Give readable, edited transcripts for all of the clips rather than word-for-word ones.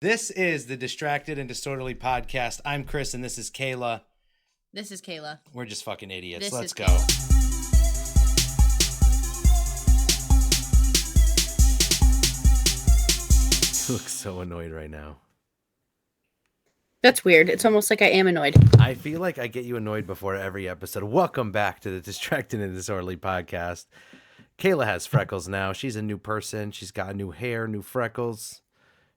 This is the Distracted and Disorderly podcast. I'm Chris, and this is Kayla. This is Kayla. We're just fucking idiots. This Let's is go. Kayla. You look so annoyed right now. That's weird. It's almost like I am annoyed. I feel like I get you annoyed before every episode. Welcome back to the Distracted and Disorderly podcast. Kayla has freckles now. She's a new person. She's got new hair, new freckles.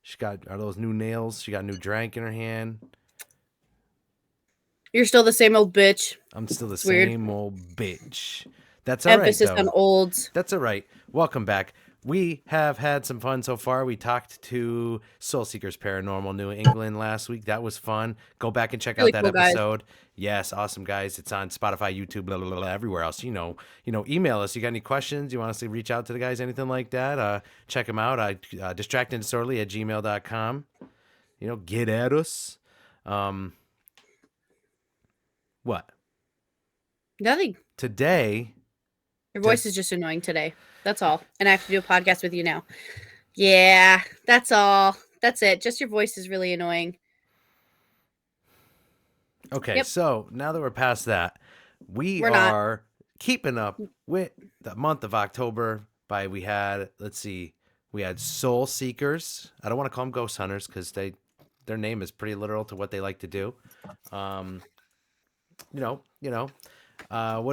She got those new nails. She got a new drink in her hand. You're still the same old bitch. I'm still the Weird. same old bitch. That's all right, Emphasis though. on olds. That's all right. Welcome back. We have had some fun so far. We talked to Soul Seekers Paranormal New England last week. That was fun. Go back and check Really out that cool guys. episode. Yes, awesome guys. It's on Spotify, YouTube, blah, blah, blah, blah, everywhere else. You know, email us. You got any questions? You want us to reach out to the guys, anything like that? Check them out. distractedanddisorderly@gmail.com. Get at us. What? Nothing. Today, Your voice is just annoying today. That's all. And I have to do a podcast with you now. Yeah, that's all. That's it. Just your voice is really annoying. Okay, Yep. So now that we're past that, we're not keeping up with the month of October we had Soul Seekers. I don't want to call them ghost hunters because their name is pretty literal to what they like to do. What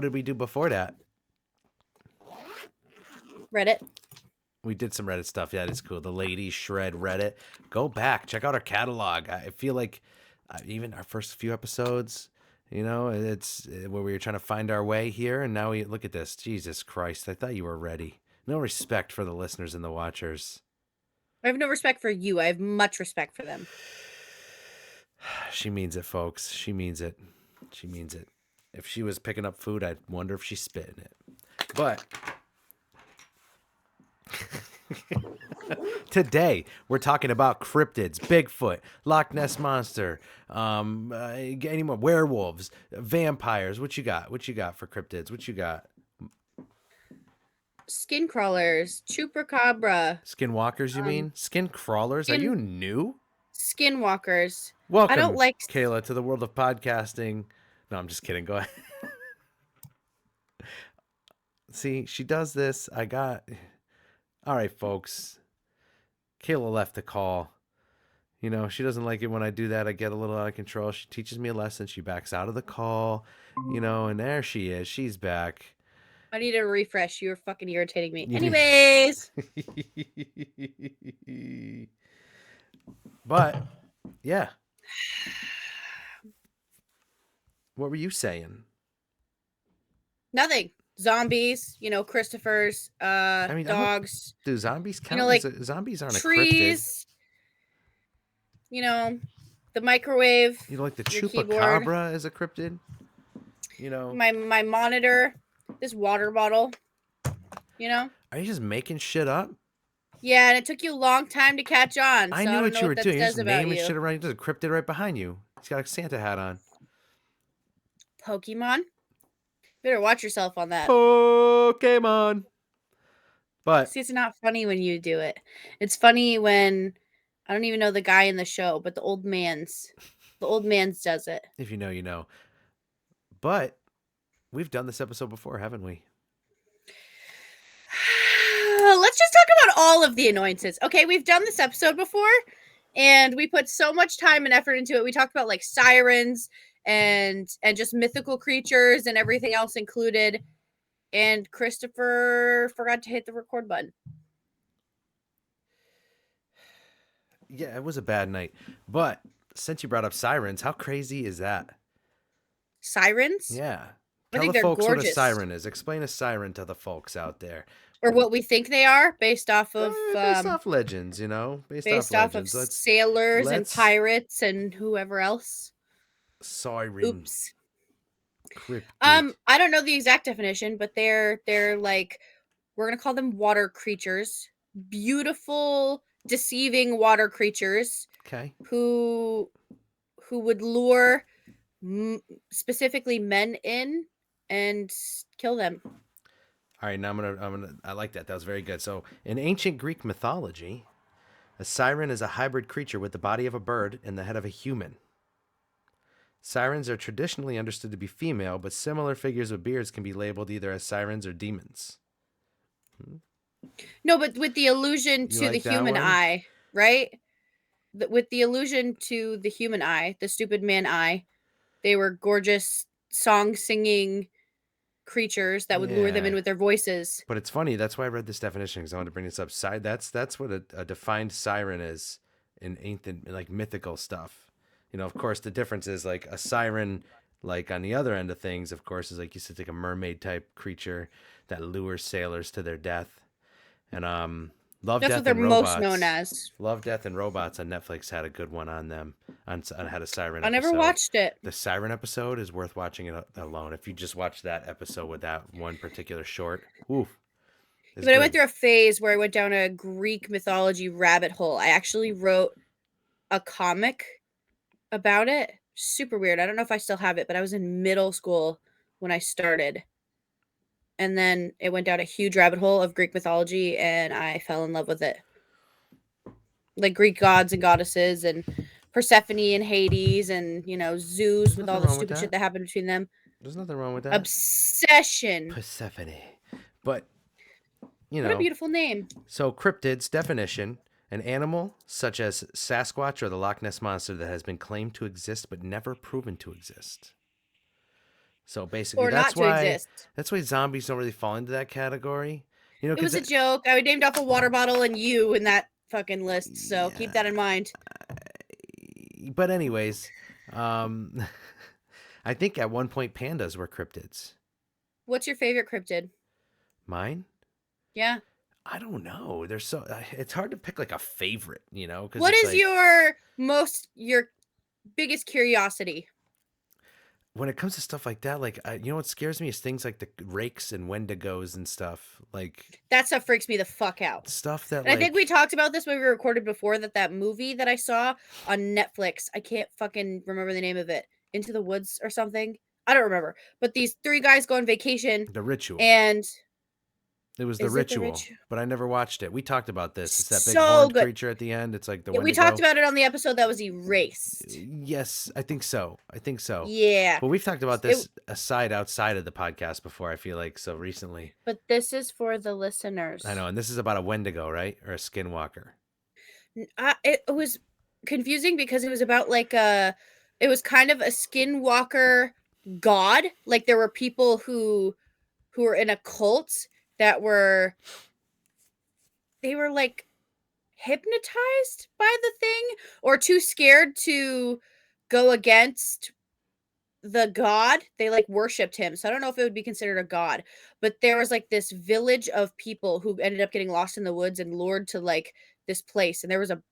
did we do before that? Reddit. We did some Reddit stuff. Yeah, it's cool. The ladies shred Reddit. Go back, check out our catalog. I feel like even our first few episodes, it's where we were trying to find our way here, and now we look at this. Jesus Christ! I thought you were ready. No respect for the listeners and the watchers. I have no respect for you. I have much respect for them. She means it, folks. She means it. She means it. If she was picking up food, I'd wonder if she's spitting it. But today we're talking about cryptids, Bigfoot, Loch Ness Monster, any more werewolves, vampires. What you got for cryptids? What you got? Skin crawlers, chupacabra. Skinwalkers, you mean? Skin crawlers? Are you new? Skinwalkers. Welcome, I don't like Kayla, to the world of podcasting. No, I'm just kidding. Go ahead. See, she does this. All right, folks. Kayla left the call. She doesn't like it when I do that. I get a little out of control. She teaches me a lesson. She backs out of the call, and there she is. She's back. I need a refresh. You're fucking irritating me. Anyways. But, yeah. What were you saying? Nothing. Zombies, Christopher's, dogs. Do zombies count? Zombies aren't trees, a cryptid. The microwave. Like the chupacabra is a cryptid? My monitor, this water bottle, Are you just making shit up? Yeah, and it took you a long time to catch on. I knew what you were doing. You're just naming shit around. There's a cryptid right behind you. He's got a Santa hat on. Pokemon? Better watch yourself on that. Pokemon. But see, it's not funny when you do it. It's funny when I don't even know the guy in the show, but the old man's does it. If you know, you know. But we've done this episode before, haven't we? Let's just talk about all of the annoyances. Okay, we've done this episode before, and we put so much time and effort into it. We talked about like sirens and just mythical creatures and everything else included. And Christopher forgot to hit the record button. Yeah, it was a bad night. But since you brought up sirens, how crazy is that? Sirens? Yeah. Tell the folks gorgeous. What a siren is. Explain a siren to the folks out there. Or what we think they are based off of... based off legends, Based off of sailors and pirates and whoever else. Siren. Oops. Cryptid. I don't know the exact definition, but they're like, we're going to call them water creatures. Beautiful, deceiving water creatures. Okay. Who would lure specifically men in and kill them. All right, now I like that. That was very good. So, in ancient Greek mythology, A siren is a hybrid creature with the body of a bird and the head of a human. Sirens are traditionally understood to be female, but similar figures with beards can be labeled either as sirens or demons. No, but with the allusion You to the like that human one? eye, right? With the allusion to the human eye, the stupid man eye, they were gorgeous song singing creatures that would lure them in Yeah. with their voices. But it's funny. That's why I read this definition because I wanted to bring this up. That's what a defined siren is in ancient, like mythical stuff. You know, of course, the difference is like a siren, like on the other end of things, of course, is like you said, like a mermaid type creature that lures sailors to their death. And Love, That's what Death, they're and most known Robots. as. Love, Death, and Robots on Netflix had a good one on them. Had a siren I never episode. watched it. The siren episode is worth watching it alone. If you just watch that episode with that one particular short, woof, it's But I went good. through a phase where I went down a Greek mythology rabbit hole. I actually wrote a comic about it. Super weird. I don't know if I still have it, but I was in middle school when I started. And then it went down a huge rabbit hole of Greek mythology and I fell in love with it. Like Greek gods and goddesses and Persephone and Hades and, Zeus There's with nothing all the wrong with stupid shit that. that happened between them. There's nothing wrong with that. Obsession. Persephone. But, you What a know, beautiful name. so cryptids definition: an animal such as Sasquatch or the Loch Ness monster that has been claimed to exist but never proven to exist. So basically, Or not to exist. that's why zombies don't really fall into that category. You know, It was because a joke. I named off a water bottle and you in that fucking list, so keep that yeah. in mind. But anyways, um, I think at one point pandas were cryptids. What's your favorite cryptid? Mine? Yeah. I don't know. There's so it's hard to pick like a favorite, you know, because What it's is like your biggest curiosity? when it comes to stuff like that, like you know what scares me is things like the rakes and wendigos and stuff, like That stuff freaks me the fuck out. stuff that And I think we like talked about this when we recorded before that movie that I saw on Netflix. I can't fucking remember the name of it. Into the Woods or something. I don't remember. But these three guys go on vacation the ritual. and It was the is it the ritual, rich? but I never watched it. We talked about this. It's that big So horned good. creature at the end. It's like the Yeah, we talked wendigo. about it on the episode that was erased. Yes, I think so. I think so. Yeah. But we've talked about It, this outside of the podcast before, I feel like, so recently. but this is for the listeners. I know, and this is about a wendigo, right? Or a skinwalker. It was confusing because it was about it was kind of a skinwalker god. Like there were people who were in a cult that they were like hypnotized by the thing or too scared to go against the god. They like worshipped him. So I don't know if it would be considered a god, but there was like this village of people who ended up getting lost in the woods and lured to like this place. And there was a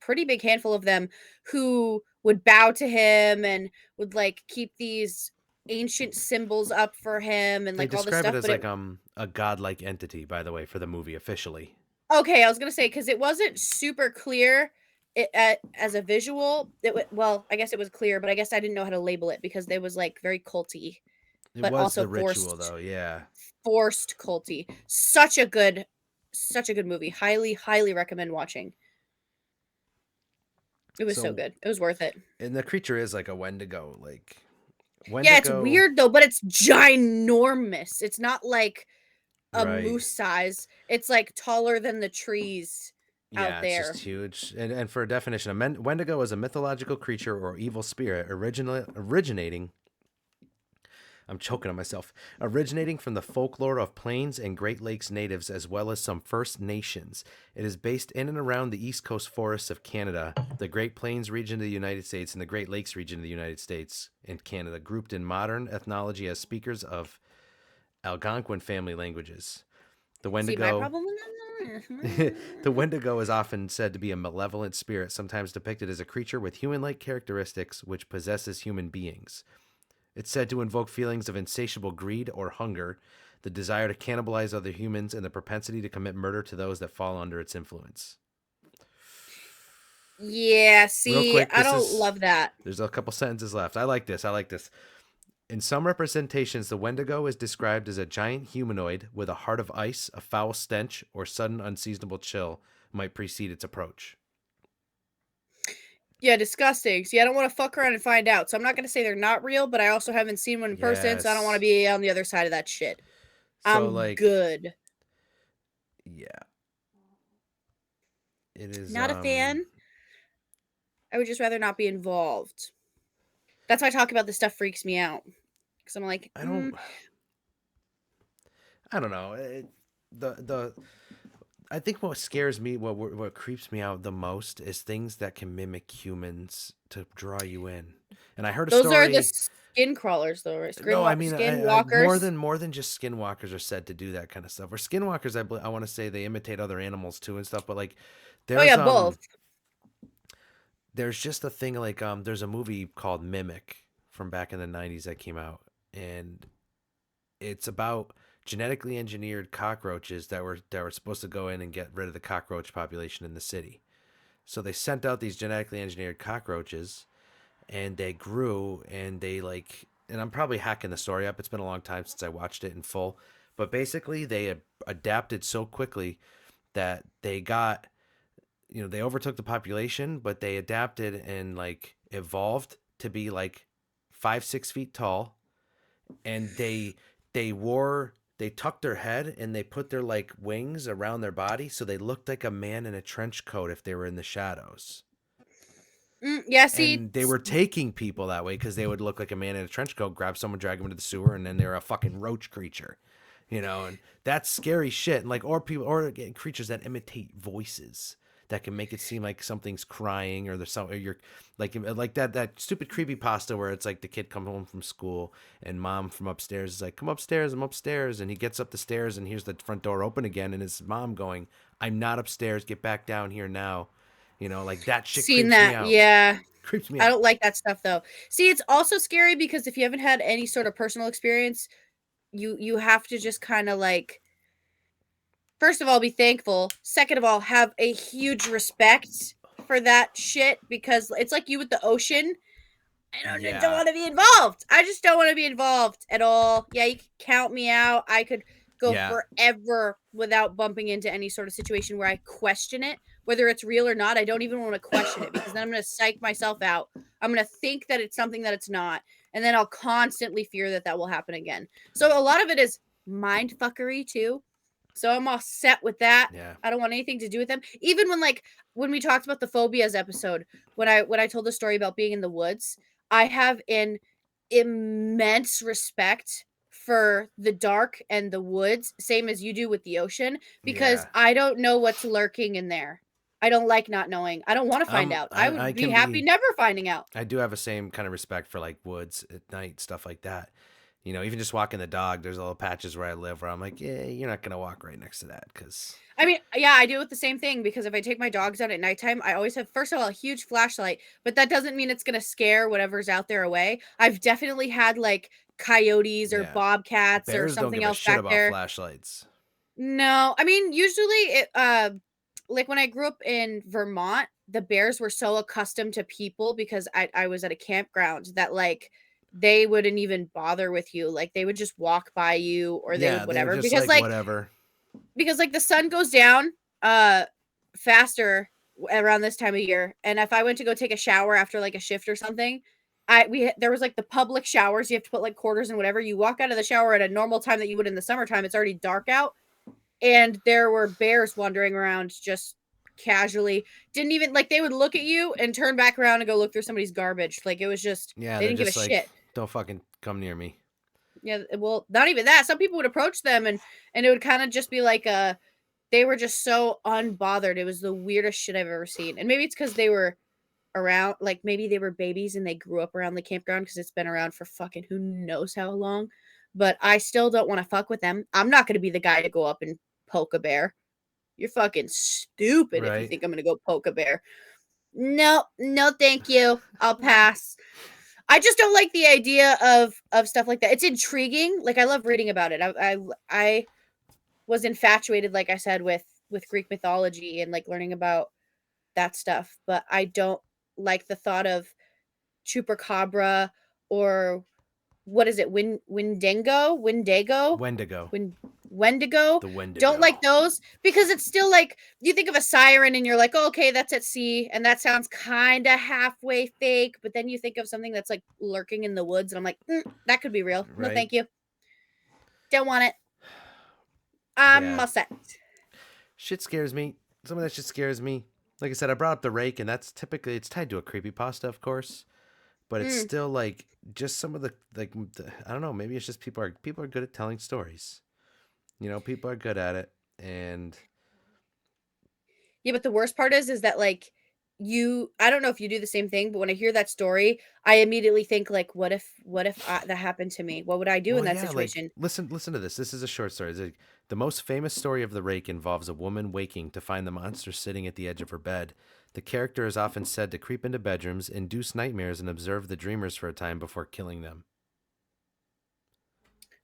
pretty big handful of them who would bow to him and would like keep these ancient symbols up for him and They like all this describe it stuff. as But like a godlike entity, by the way, for the movie officially. okay, I was gonna say because it wasn't super clear as a visual. Well, I guess it was clear, but I guess I didn't know how to label it because it was like very culty, It but was also the ritual, though. Yeah. forced culty. Such a good movie. Highly, highly recommend watching. It was so So, good. It was worth it. and the creature is like a wendigo, like Yeah, it's wendigo, weird though, but it's ginormous. It's not like a right? moose size. It's like taller than the trees out Yeah, it's just there. huge. And for a definition, Wendigo is a mythological creature or evil spirit originating. I'm choking on myself. Originating from the folklore of Plains and Great Lakes natives as well as some First Nations. It is based in and around the East Coast forests of Canada, the Great Plains region of the United States, and the Great Lakes region of the United States and Canada, grouped in modern ethnology as speakers of Algonquin family languages. The See my Wendigo problem with that? the Wendigo is often said to be a malevolent spirit, sometimes depicted as a creature with human-like characteristics which possesses human beings. It's said to invoke feelings of insatiable greed or hunger, the desire to cannibalize other humans, and the propensity to commit murder to those that fall under its influence. Yeah, Real see, quick, I don't love that. there's a couple sentences left. I like this. In some representations, the Wendigo is described as a giant humanoid with a heart of ice. A foul stench or sudden unseasonable chill might precede its approach. Yeah, disgusting. See, I don't want to fuck around and find out. So I'm not going to say they're not real, but I also haven't seen one in person, so I don't want to Yes. be on the other side of that shit. So I'm like, good. yeah, it is. Not a fan. I would just rather not be involved. That's why I talk about this stuff freaks me out. Because I'm like, I don't. I don't know. The I think what scares me, what creeps me out the most, is things that can mimic humans to draw you in. And I heard a those are the story. skin crawlers, though, right? No, I mean, I Skinwalkers. more than just skinwalkers are said to do that kind of stuff. Or skinwalkers, I want to say they imitate other animals too and stuff. But like, Oh, there's yeah, both. there's just a thing like there's a movie called Mimic from back in the '90s that came out, and it's about genetically engineered cockroaches that were supposed to go in and get rid of the cockroach population in the city. So they sent out these genetically engineered cockroaches, and they grew, and they like, and I'm probably hacking the story up. It's been a long time since I watched it in full, but basically they adapted so quickly that they got, they overtook the population, but they adapted and like evolved to be like 5 6 feet tall, and they tucked their head and they put their like wings around their body so they looked like a man in a trench coat if they were in the shadows. Yeah, see, And they were taking people that way because they would look like a man in a trench coat, grab someone, drag them into the sewer, and then they're a fucking roach creature, and that's scary shit. And like, or people, or again, creatures that imitate voices that can make it seem like something's crying, or there's some, or you're like that stupid creepy pasta where it's like the kid come home from school and mom from upstairs is like, come upstairs, I'm upstairs, and he gets up the stairs and hears the front door open again, and his mom going, I'm not upstairs, get back down here now. Like that shit seen creeps me that. out. Yeah. Creeps me I out. don't like that stuff, though. See, it's also scary because if you haven't had any sort of personal experience, you have to just kind of like, first of all, be thankful. Second of all, have a huge respect for that shit because it's like you with the ocean. I don't Yeah. want to be involved. I just don't want to be involved at all. Yeah, you can count me out. I could go Yeah. forever without bumping into any sort of situation where I question it, whether it's real or not. I don't even want to question it because then I'm going to psych myself out. I'm going to think that it's something that it's not, and then I'll constantly fear that that will happen again. So a lot of it is mind fuckery too. So I'm all set with that. Yeah. I don't want anything to do with them. Even when we talked about the phobias episode, when I told the story about being in the woods, I have an immense respect for the dark and the woods, same as you do with the ocean, because Yeah. I don't know what's lurking in there. I don't like not knowing. I don't want to find out. I I would be can happy be never finding out. I do have the same kind of respect for like woods at night, stuff like that. Even just walking the dog, there's little patches where I live where I'm like, yeah, you're not gonna walk right next to that because I mean, yeah, I do it the same thing because if I take my dogs out at nighttime, I always have, first of all, a huge flashlight, but that doesn't mean it's going to scare whatever's out there away. I've definitely had like coyotes or yeah, bobcats or bears don't something give a else shit back about there. flashlights. No, I mean, usually like when I grew up in Vermont, the bears were so accustomed to people because I was at a campground that like they wouldn't even bother with you. Like they would just walk by you or they Yeah, would they're whatever just like whatever. because like the sun goes down faster around this time of year, and if I went to go take a shower after like a shift or something, there was like the public showers, you have to put like quarters and whatever, you walk out of the shower at a normal time that you would in the summertime, it's already dark out, and there were bears wandering around just casually, didn't even like, they would look at you and turn back around and go look through somebody's garbage, like it was just, Yeah, they they're didn't give a just like, shit. don't fucking come near me. Yeah, well, not even that, some people would approach them and it would kind of just be like a, they were just so unbothered. It was the weirdest shit I've ever seen. And maybe it's because they were around, like maybe they were babies and they grew up around the campground because it's been around for fucking who knows how long. But I still don't want to fuck with them. I'm not going to be the guy to go up and poke a bear. You're fucking stupid if you Right? think I'm going to go poke a bear. No, no, thank you. I'll pass. I just don't like the idea of stuff like that. It's intriguing. Like I love reading about it. I was infatuated, like I said, with Greek mythology and like learning about that stuff, but I don't like the thought of chupacabra or what is it? Wendigo? Wendigo. Win Wendigo. The Don't like Wendigo. those because it's still like you think of a siren and you're like, oh, okay, that's at sea, and that sounds kind of halfway fake. But then you think of something that's like lurking in the woods, and I'm like, that could be real. No, Right? thank you. Don't want it. I'm Yeah. all set. Shit scares me. Some of that shit scares me. Like I said, I brought up the rake, and that's typically it's tied to a creepypasta, of course. But it's Mm. still like just some of I don't know. Maybe it's just people are good at telling stories. You know, people are good at it, and Yeah, but the worst part is that like I don't know if you do the same thing, but when I hear that story, I immediately think like, what if that happened to me? What would I do in well, that yeah. Like situation? listen to this. This is a short story. It's like, the most famous story of the rake involves a woman waking to find the monster sitting at the edge of her bed. The character is often said to creep into bedrooms, induce nightmares, and observe the dreamers for a time before killing them.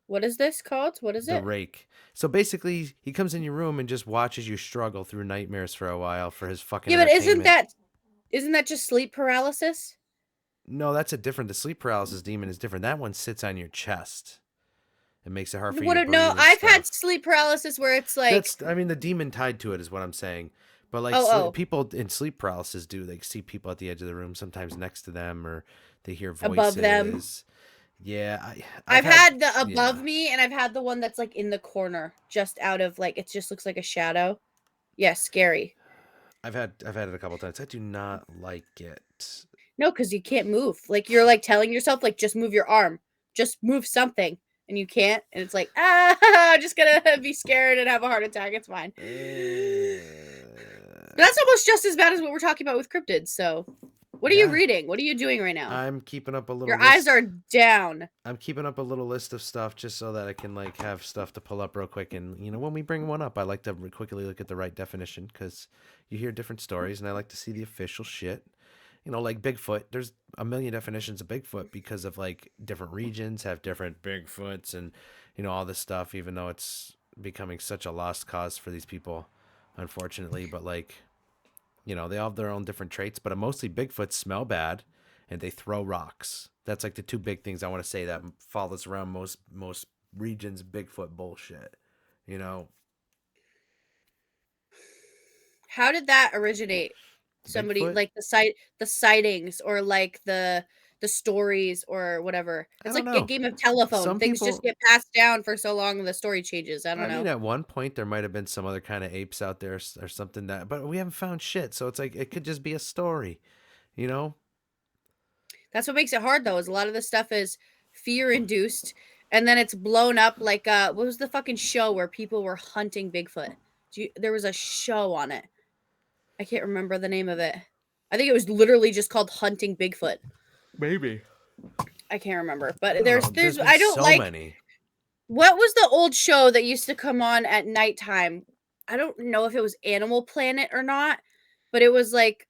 What is this called? What is The it? rake. So basically, he comes in your room and just watches you struggle through nightmares for a while for his fucking Yeah, but entertainment. isn't that just sleep paralysis? No, that's a different. The sleep paralysis demon is different. That one sits on your chest. It makes it hard for you to No, breathe and I've had stuff. sleep paralysis where it's like, That's, I mean, the demon tied to it is what I'm saying. But like oh, oh, people in sleep paralysis do, they see people at the edge of the room, sometimes next to them, or they hear above them. voices. Yeah, I've I've had, had the above yeah, me, and I've had the one that's like in the corner, just out of like it just looks like a shadow. Yeah, scary. I've had it a couple times. I do not like it. No, because you can't move. Like you're like telling yourself, like just move your arm, just move something, and you can't. And it's like, I'm just gonna be scared and have a heart attack. It's fine. But that's almost just as bad as what we're talking about with cryptids. So, what are you Yeah, reading? What are you doing right now? I'm keeping up a little Your eyes list. are down. I'm keeping up a little list of stuff just so that I can like have stuff to pull up real quick. And you know, when we bring one up, I like to quickly look at the right definition because you hear different stories, and I like to see the official shit. You know, like Bigfoot. There's a million definitions of Bigfoot because of like different regions have different Bigfoots, and you know all this stuff. Even though it's becoming such a lost cause for these people, unfortunately. But like, you know, they all have their own different traits, but mostly Bigfoots smell bad and they throw rocks. That's like the two big things I want to say that follows around most regions Bigfoot bullshit. You know, How did that originate? Somebody Bigfoot? like the sightings or like the stories or whatever. I It's don't like a know. game of telephone. Some Things just people, get passed down for so long and the story changes. I don't I mean, know. at one point there might have been some other kind of apes out there or something that, but we haven't found shit. So it's like it could just be a story, you know? That's what makes it hard though, is a lot of this stuff is fear induced and then it's blown up like what was the fucking show where people were hunting Bigfoot? There was a show on it. I can't remember the name of it. I think it was literally just called Hunting Bigfoot. Maybe. I can't remember. I But don't know. there's There's been I don't so like many. what was the old show that used to come on at nighttime? I don't know if it was Animal Planet or not, but it was like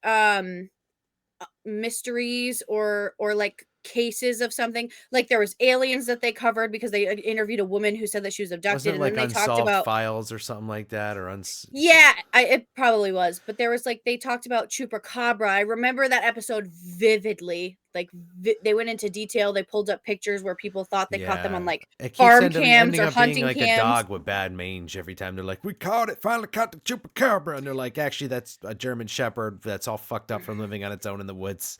mysteries or like cases of something. Like there was aliens that they covered because they interviewed a woman who said that she was abducted Wasn't it and then like they talked Unsolved about Files or something like that or yeah, it probably was, but there was like they talked about chupacabra. I remember that episode vividly. Like they went into detail. They pulled up pictures where people thought they caught them on Yeah. like It keeps farm cams ending or up being hunting like a cams. dog with bad mange every time they're like, we caught it, finally caught the chupacabra. And they're like, actually, that's a German shepherd that's all fucked up from living on its own in the woods.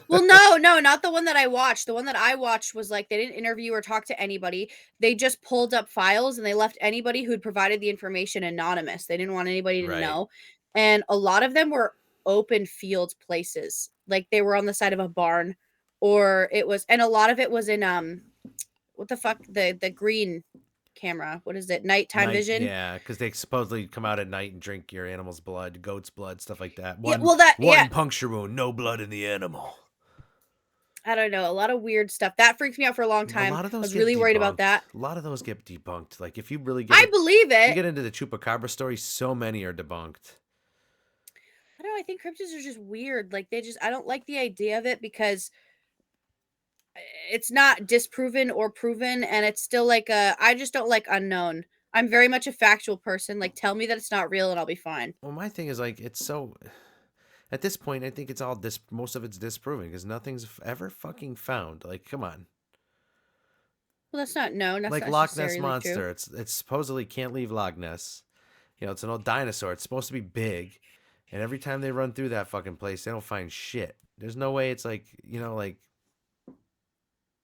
Well, no, not the one that I watched. The one that I watched was like they didn't interview or talk to anybody. They just pulled up files and they left anybody who'd provided the information anonymous. They didn't want anybody to Right. know. And a lot of them were open field places. Like they were on the side of a barn or it was and a lot of it was in what the fuck the green camera. What is it? Nighttime Night, vision. yeah, because they supposedly come out at night and drink your animal's blood, goat's blood, stuff like that. Yeah, well that yeah, One puncture wound, no blood in the animal. I don't know. A lot of weird stuff. That freaked me out for a long A time. lot of I those was get really worried about debunked. that. A lot of those get debunked. Like if you really get I it, believe if you it. get into the chupacabra story, so many are debunked. I don't know. I think cryptids are just weird. Like I don't like the idea of it because it's not disproven or proven, and it's still like I just don't like unknown. I'm very much a factual person. Like, tell me that it's not real, and I'll be fine. Well, my thing is like it's so. At this point, I think it's all most of it's disproven because nothing's ever fucking found. Like, come on. Well, that's not Like not Loch Ness necessarily true. monster. It's supposedly can't leave Loch Ness. You know, it's an old dinosaur. It's supposed to be big, and every time they run through that fucking place, they don't find shit. There's no way it's like, you know, like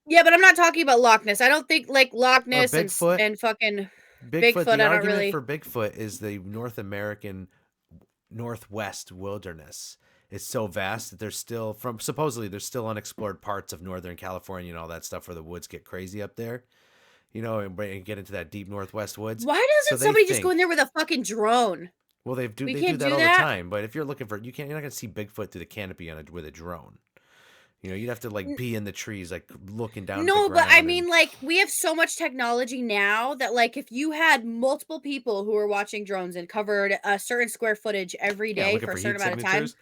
Yeah, but I'm not talking about Loch Ness. I don't think like Loch or Ness Bigfoot. and fucking Bigfoot. Bigfoot. The I don't argument really. for Bigfoot is the North American Northwest wilderness. It's so vast that there's still from supposedly there's still unexplored parts of Northern California and all that stuff where the woods get crazy up there. You know, and get into that deep Northwest woods. Why So doesn't they somebody just go in think, there with a fucking drone? well, We they do can't that do all the that. time. But if you're looking for, you're not gonna see Bigfoot through the canopy with a drone. You know, you'd have to like be in the trees, like looking down at the No, but I ground, and mean, like, we have so much technology now that, like, if you had multiple people who were watching drones and covered a certain square footage every yeah, day looking for a for certain heat amount of time, signatures.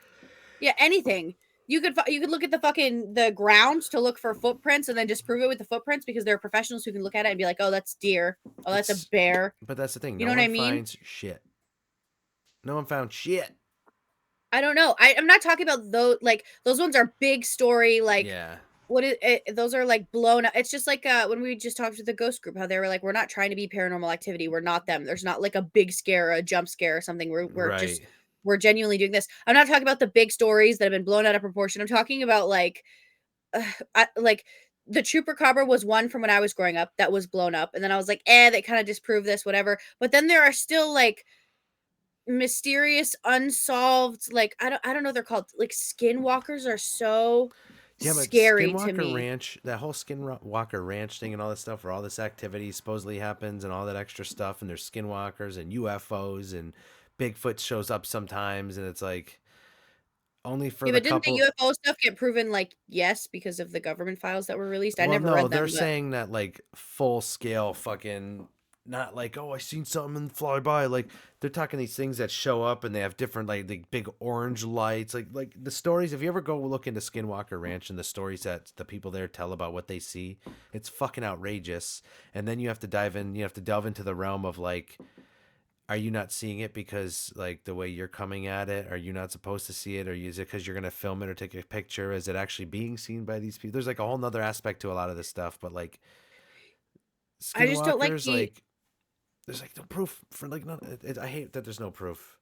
yeah, anything. You could look at the fucking the ground to look for footprints and then disprove it with the footprints because there are professionals who can look at it and be like, "Oh, that's deer. Oh, that's a It's, bear." but that's the thing. You No know what I one mean? finds shit. No one found shit. I don't know. I'm not talking about those like those ones are big story like Yeah, what is it, those are like blown up. It's just like when we just talked to the ghost group how they were like we're not trying to be paranormal activity. We're not them. There's not like a big scare or a jump scare or something. We're just right. we're genuinely doing this. I'm not talking about the big stories that have been blown out of proportion. I'm talking about uh, like the chupacabra was one from when I was growing up that was blown up, and then I was like, they kind of disprove this, whatever. But then there are still like mysterious, unsolved, like I don't know what they're called. Like skinwalkers are so Yeah, but scary to Skinwalker me. Ranch, that whole Skinwalker Ranch thing and all this stuff, where all this activity supposedly happens and all that extra stuff, and there's skinwalkers and UFOs and Bigfoot shows up sometimes, and it's like only for Yeah, the but didn't the couple. UFO stuff get proven like yes because of the government files that were released? I Well, never no, read they're them, but saying that like full scale fucking, not like, oh, I seen something fly by. Like they're talking these things that show up and they have different like the big orange lights. Like the stories. If you ever go look into Skinwalker Ranch and the stories that the people there tell about what they see, it's fucking outrageous. And then you have to dive in. You have to delve into the realm of like, are you not seeing it because like the way you're coming at it? Are you not supposed to see it? Or is it because you're gonna film it or take a picture? Is it actually being seen by these people? There's like a whole nother aspect to a lot of this stuff, but like I just don't like skinwalkers, the like there's like no proof for like none. I hate that there's no proof.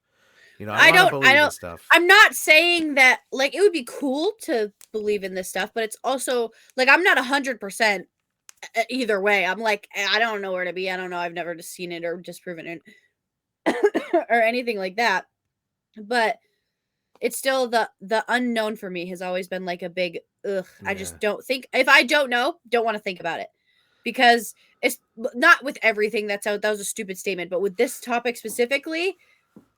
You know, I want to I believe in don't stuff. I'm not saying that like it would be cool to believe in this stuff, but it's also like I'm not 100% either way. I'm like I don't know where to be. I don't know. I've never just seen it or disproven it or anything like that. But it's still the unknown for me has always been like a big ugh. I Yeah, just don't think if I don't know, don't want to think about it. Because it's not with everything that's out. That was a stupid statement, but with this topic specifically,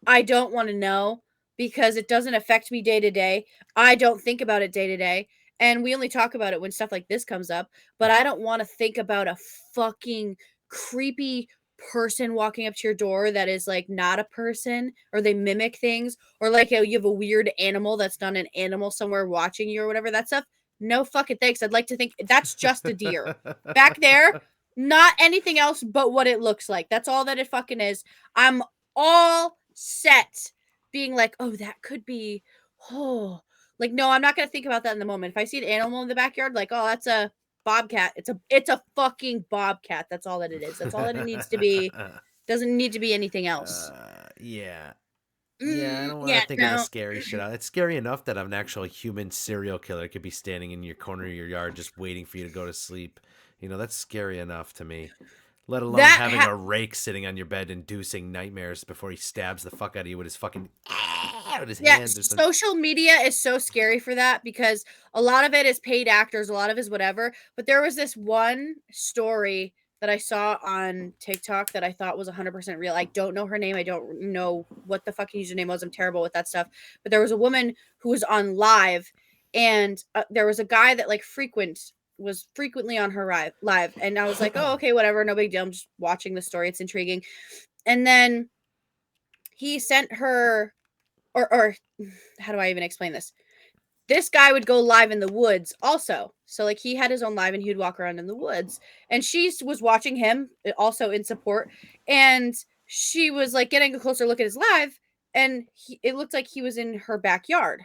I don't want to know because it doesn't affect me day to day. I don't think about it day to day. And we only talk about it when stuff like this comes up. But I don't want to think about a fucking creepy person walking up to your door that is like not a person or they mimic things or like you have a weird animal that's not an animal somewhere watching you or whatever that stuff. No fucking thanks. I'd like to think that's just a deer back there, not anything else but what it looks like. That's all that it fucking is. I'm all set being like, oh, that could be, oh, like, no, I'm not going to think about that in the moment. If I see an animal in the backyard, like, oh, that's a bobcat. It's a fucking bobcat. That's all that it is. That's all that it needs to be. Doesn't need to be anything else. yeah. Yeah, I don't want to Yeah, think of the no. scary shit. It's scary enough that an actual human serial killer could be standing in your corner of your yard just waiting for you to go to sleep. You know, that's scary enough to me. Let alone That having a rake sitting on your bed inducing nightmares before he stabs the fuck out of you with his fucking with his Yeah, hands or something. social media is so scary for that because a lot of it is paid actors, a lot of it is whatever. But there was this one story that I saw on TikTok that I thought was 100% real. I don't know her name. I don't know what the fucking username was. I'm terrible with that stuff. But there was a woman who was on live, and there was a guy that like was frequently on her live, and I was like, oh, okay, whatever, no big deal. I'm just watching the story. It's intriguing. And then he sent her or how do I even explain this? This guy would go live in the woods also. So like he had his own live and he would walk around in the woods. And she was watching him also in support. And she was like getting a closer look at his live and it looked like he was in her backyard.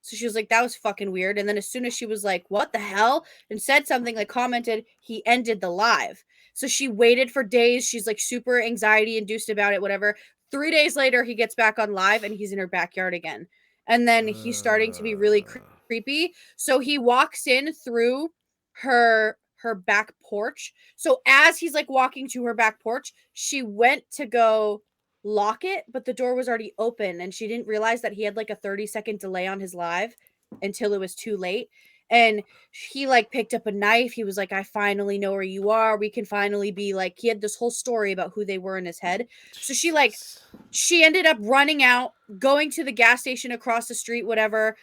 So she was like, that was fucking weird. And then as soon as she was like, what the hell? And said something, like commented, he ended the live. So she waited for days. She's like super anxiety induced about it, whatever. 3 days later, he gets back on live and he's in her backyard again. And then he's starting to be really creepy. So he walks in through her back porch. So as he's like walking to her back porch, she went to go lock it, but the door was already open and she didn't realize that he had like a 30-second delay on his live until it was too late. And he like picked up a knife. He was like, I finally know where you are. We can finally be like, he had this whole story about who they were in his head. So she ended up running out, going to the gas station across the street, whatever.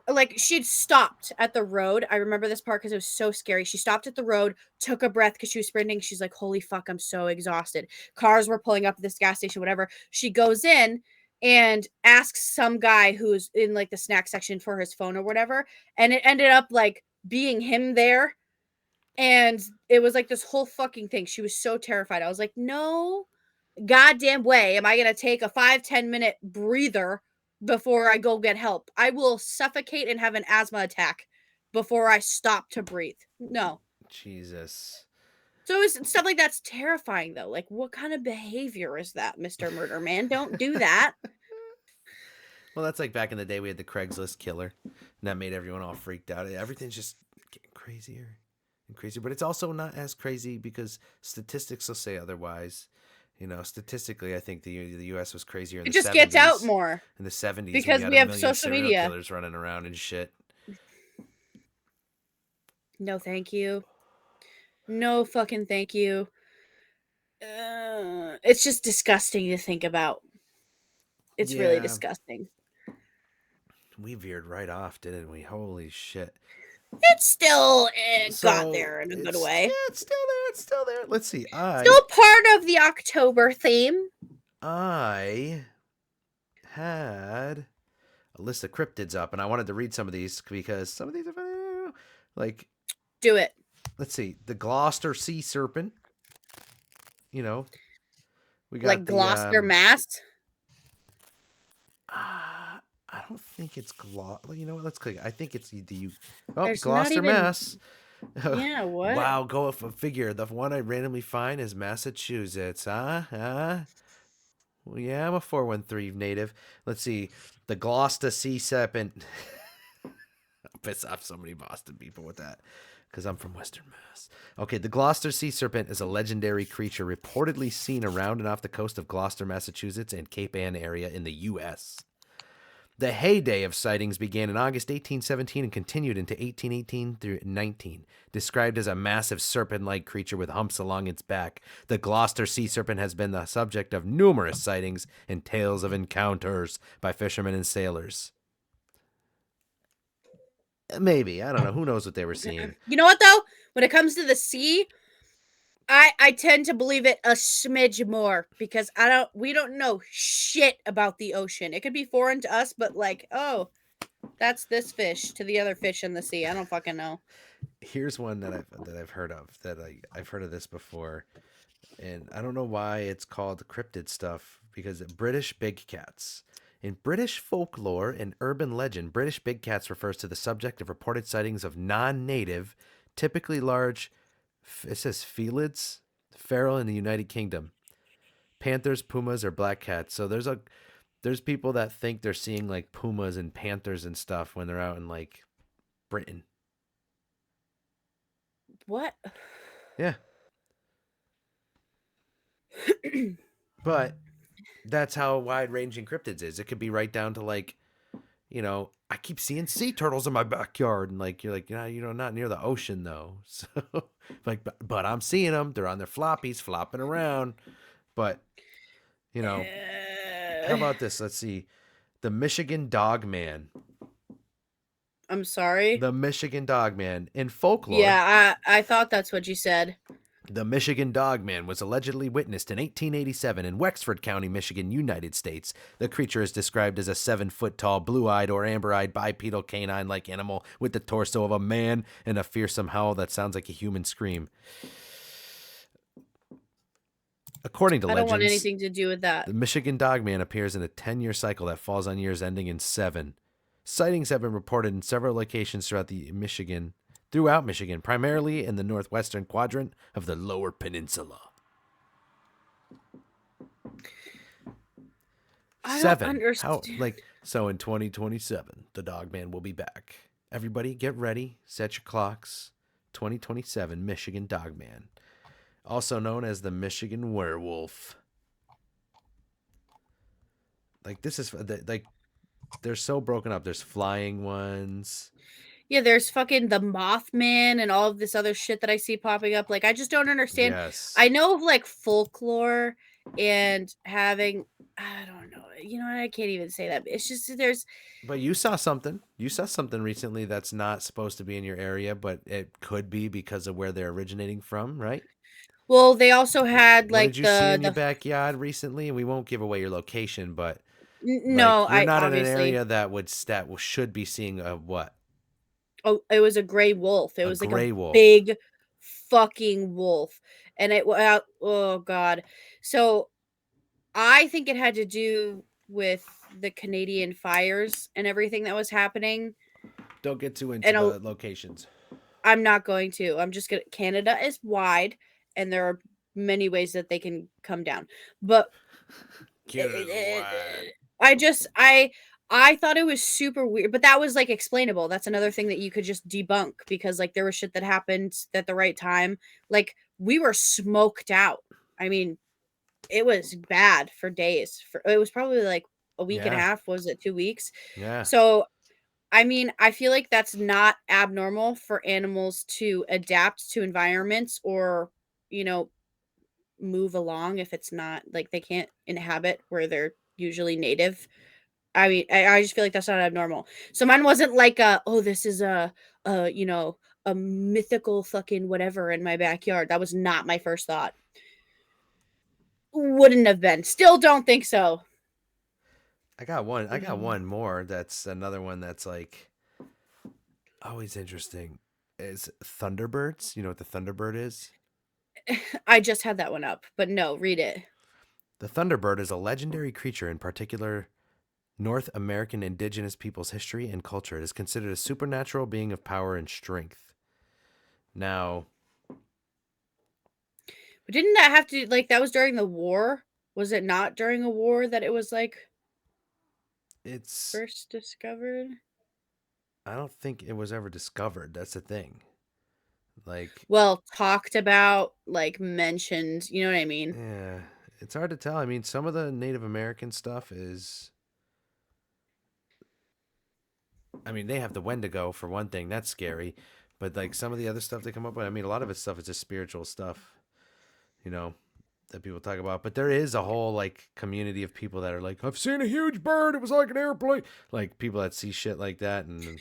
Like she'd stopped at the road. I remember this part because it was so scary. She stopped at the road, took a breath because she was sprinting. She's like, holy fuck, I'm so exhausted. Cars were pulling up at this gas station, whatever. She goes in and asks some guy who's in like the snack section for his phone or whatever. And it ended up like being him there. And it was like this whole fucking thing. She was so terrified. I was like, no goddamn way am I going to take a 5-10 minute breather before I go get help. I will suffocate and have an asthma attack before I stop to breathe. No. Jesus. So it's stuff like that's terrifying, though. Like, what kind of behavior is that, Mr. Murder Man? Don't do that. Well, that's like back in the day we had the Craigslist killer, and that made everyone all freaked out. Everything's just getting crazier and crazier, but it's also not as crazy because statistics will say otherwise. You know, statistically, I think the U.S. was crazier in It the just 70s. gets out more. In the 70s, because we we had have a million social serial media. killers running around and shit. No, thank you. No fucking thank you. It's just disgusting to think about. It's really disgusting. We veered right off, didn't we? Holy shit. It's still got there in a good way. Yeah, it's still there. It's still there. Let's see. Still part of the October theme. I had a list of cryptids up, and I wanted to read some of these because some of these are like. Do it. Let's see. The Gloucester sea serpent. You know, we got like Gloucester, Mass. I don't think it's You know what? Let's click. I think it's the There's Gloucester, not even... Mass. Yeah, what? Wow, go with a figure. The one I randomly find is Massachusetts. Well, yeah, I'm a 413 native. Let's see. The Gloucester sea serpent. I'll piss off so many Boston people with that because I'm from Western Mass. Okay, the Gloucester sea serpent is a legendary creature reportedly seen around and off the coast of Gloucester, Massachusetts and Cape Ann area in the U.S. The heyday of sightings began in August 1817 and continued into 1818 through 19. Described as a massive serpent-like creature with humps along its back, the Gloucester sea serpent has been the subject of numerous sightings and tales of encounters by fishermen and sailors. Maybe. I don't know. Who knows what they were seeing? You know what, though? When it comes to the sea, I tend to believe it a smidge more because we don't know shit about the ocean. It could be foreign to us, but like, oh, that's this fish to the other fish in the sea. I don't fucking know. Here's one that I've heard of I've heard of this before, and I don't know why it's called cryptid stuff because British big cats. In British folklore and urban legend, British big cats refers to the subject of reported sightings of non-native, typically large. It says felids, feral in the United Kingdom. Panthers, pumas, or black cats. So there's people that think they're seeing like pumas and panthers and stuff when they're out in like Britain. What? Yeah. But that's how wide-ranging cryptids is. It could be right down to like, you know, I keep seeing sea turtles in my backyard, and like you're like, not near the ocean though. So like, but I'm seeing them. They're on their floppies, flopping around. But you know, how about this? Let's see, the Michigan Dog Man. I'm sorry. The Michigan Dog Man in folklore. Yeah, I thought that's what you said. The Michigan Dog Man was allegedly witnessed in 1887 in Wexford County, Michigan, United States. The creature is described as a 7-foot-tall, blue-eyed or amber-eyed bipedal canine-like animal with the torso of a man and a fearsome howl that sounds like a human scream. According to legends, I don't want anything to do with that. The Michigan Dog Man appears in a 10-year cycle that falls on years ending in 7. Sightings have been reported in several locations throughout Michigan, primarily in the northwestern quadrant of the Lower Peninsula. I don't 7. understand. So in 2027, the Dogman will be back. Everybody get ready, set your clocks. 2027 Michigan Dogman, also known as the Michigan Werewolf. Like this is like they're so broken up. There's flying ones. Yeah, there's fucking the Mothman and all of this other shit that I see popping up. Like, I just don't understand. Yes. I know of like folklore and having, I don't know, you know, I can't even say that. It's just there's, But you saw something. You saw something recently that's not supposed to be in your area, but it could be because of where they're originating from, right? well, they also had What like did you see in your the, backyard recently? And we won't give away your location, but no, like you're I not in an obviously, area that should be seeing a what? oh, it was a gray wolf. It A was like a gray wolf. big fucking wolf. And oh God. So I think it had to do with the Canadian fires and everything that was happening. Don't get too into And the locations. I'm not going to. I'm just gonna. Canada is wide, and there are many ways that they can come down. But Canada's wide. I just I thought it was super weird, but that was like explainable. That's another thing that you could just debunk because like there was shit that happened at the right time. Like we were smoked out. I mean, it was bad for days. For it was probably like a week and a Yeah. half. Was it 2 weeks? Yeah. So I mean, I feel like that's not abnormal for animals to adapt to environments or, you know, move along if it's not like they can't inhabit where they're usually native. I mean, I just feel like that's not abnormal. So mine wasn't like oh, this is you know, a mythical fucking whatever in my backyard. That was not my first thought. Wouldn't have been. Still don't think so. I got one. I got Mm. one more. That's another one that's like always interesting. Is Thunderbirds. You know what the Thunderbird is? I just had that one up, but no, read it. The Thunderbird is a legendary creature in particular North American indigenous peoples' history and culture. It is considered a supernatural being of power and strength. Now, But didn't that have to like that was during the war? Was it not during a war that it was like it's first discovered? I don't think it was ever discovered. That's the thing. Like, Well, talked about, like mentioned, you know what I mean? yeah, it's hard to tell. I mean, some of the Native American stuff is I mean, they have the Wendigo for one thing. That's scary. But like some of the other stuff they come up with, I mean, a lot of it's stuff is just spiritual stuff, you know, that people talk about. But there is a whole like community of people that are like, I've seen a huge bird. It was like an airplane. Like people that see shit like that, and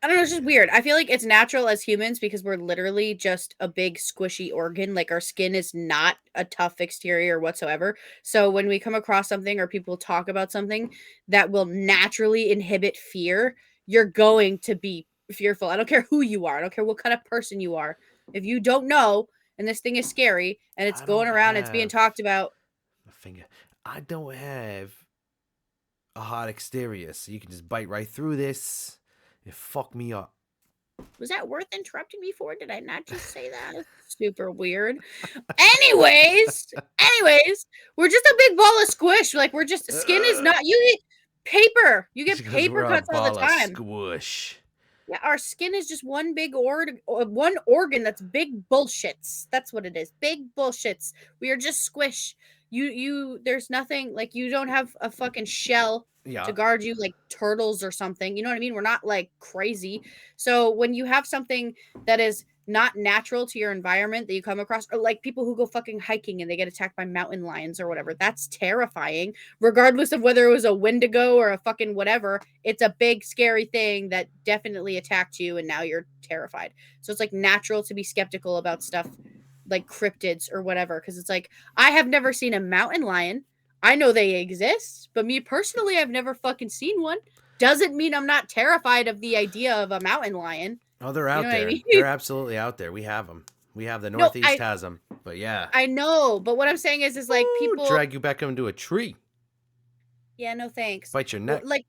I don't know, it's just yeah, weird. I feel like it's natural as humans because we're literally just a big squishy organ. Like our skin is not a tough exterior whatsoever. So when we come across something or people talk about something that will naturally inhibit fear, you're going to be fearful. I don't care who you are. I don't care what kind of person you are. If you don't know and this thing is scary and it's I going don't around, it's being have talked about. a finger. I don't have a hot exterior, so you can just bite right through this. It fuck me up. Was that worth interrupting me for? Did I not just say that? It's super weird. Anyways, we're just a big ball of squish. Like we're just skin is not you get paper. You get Because we're paper a cuts all the ball of time. squish. Yeah, our skin is just one big one organ that's big bullshits. That's what it is. Big bullshits. We are just squish. There's nothing like you don't have a fucking shell to Yeah. guard you like turtles or something. You know what I mean? We're not like crazy. So when you have something that is not natural to your environment that you come across, or like people who go fucking hiking and they get attacked by mountain lions or whatever, that's terrifying. Regardless of whether it was a Wendigo or a fucking whatever, it's a big scary thing that definitely attacked you and now you're terrified. So it's like natural to be skeptical about stuff like cryptids or whatever because it's like I have never seen a mountain lion. I know they exist, but me personally I've never fucking seen one. Doesn't mean I'm not terrified of the idea of a mountain lion. Oh, they're You know out what I there. mean? They're absolutely out there. We have them. We have the No, Northeast has them. But yeah. I know, but what I'm saying is like Ooh, people drag you back into a tree. yeah, no thanks. Bite your Well, neck. like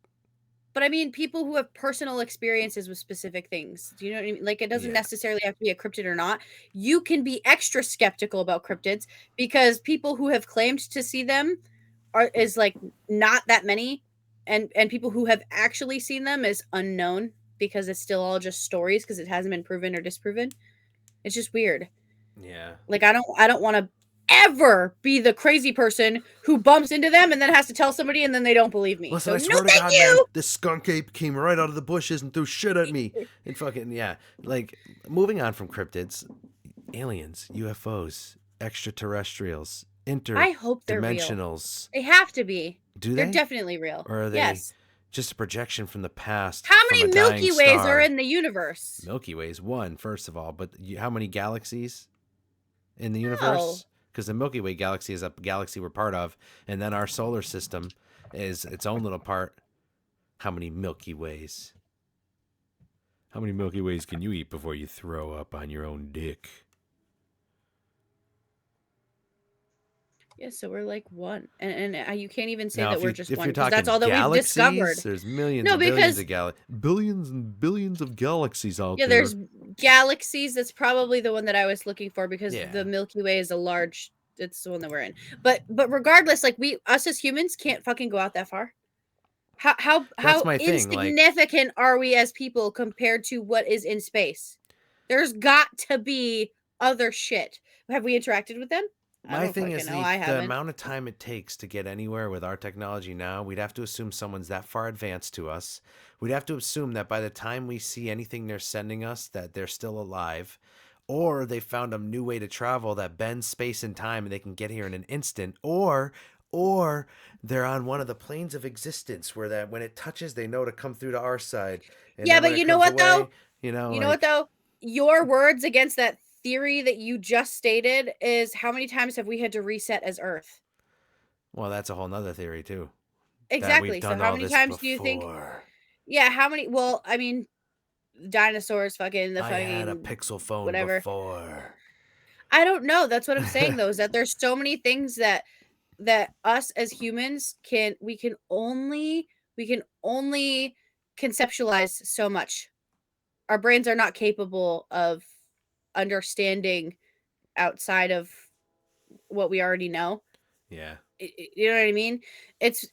But I mean, people who have personal experiences with specific things. Do you know what I mean? Like, it doesn't Yeah. necessarily have to be a cryptid or not. You can be extra skeptical about cryptids because people who have claimed to see them is like not that many, and people who have actually seen them is unknown because it's still all just stories because it hasn't been proven or disproven. It's just weird. Yeah. Like, I don't want to ever be the crazy person who bumps into them and then has to tell somebody and then they don't believe me. Listen, So I no, swear to thank God, man, you. this skunk ape came right out of the bushes and threw shit at me. And fucking, yeah. Like, moving on from cryptids, aliens, UFOs, extraterrestrials, I hope they're real. interdimensionals. They have to be. Do They're they? definitely real. Or are they Yes. just a projection from the past How from a many dying Milky Ways are star? in the universe? Milky Way's one, first of all, but how many galaxies in the Oh, universe? Because the Milky Way galaxy is a galaxy we're part of, and then our solar system is its own little part. How many Milky Ways? How many Milky Ways can you eat before you throw up on your own dick? yeah. So we're like one, and you can't even say Now, that we're just if one you're because that's all talking that we've galaxies, discovered. there's millions No, and billions because of billions and billions of galaxies out yeah, there. there's galaxies. That's probably the one that I was looking for because Yeah, the Milky Way is a large. It's the one that we're in. But regardless, like us as humans can't fucking go out that far. that's How my thing. Like, insignificant are we as people compared to what is in space? There's got to be other shit. Have we interacted with them? I my don't thing fucking is know. the I the haven't. amount of time it takes to get anywhere with our technology now. We'd have to assume someone's that far advanced to us. We'd have to assume that by the time we see anything they're sending us, that they're still alive, or they found a new way to travel that bends space and time, and they can get here in an instant, or they're on one of the planes of existence where that when it touches, they know to come through to our side, and Yeah, then when but it you know comes what though? away, you know, You know what like, though? Your words against that theory that you just stated is how many times have we had to reset as Earth? well, that's a whole nother theory too. That we've Exactly. So done how all many this times do you think? before. Yeah, how many? Well, I mean, dinosaurs, fucking the I had a fucking Pixel phone whatever. before. I don't know. That's what I'm saying though, is that there's so many things that us as humans we can only conceptualize so much. Our brains are not capable of understanding outside of what we already know. Yeah. You know what I mean? It's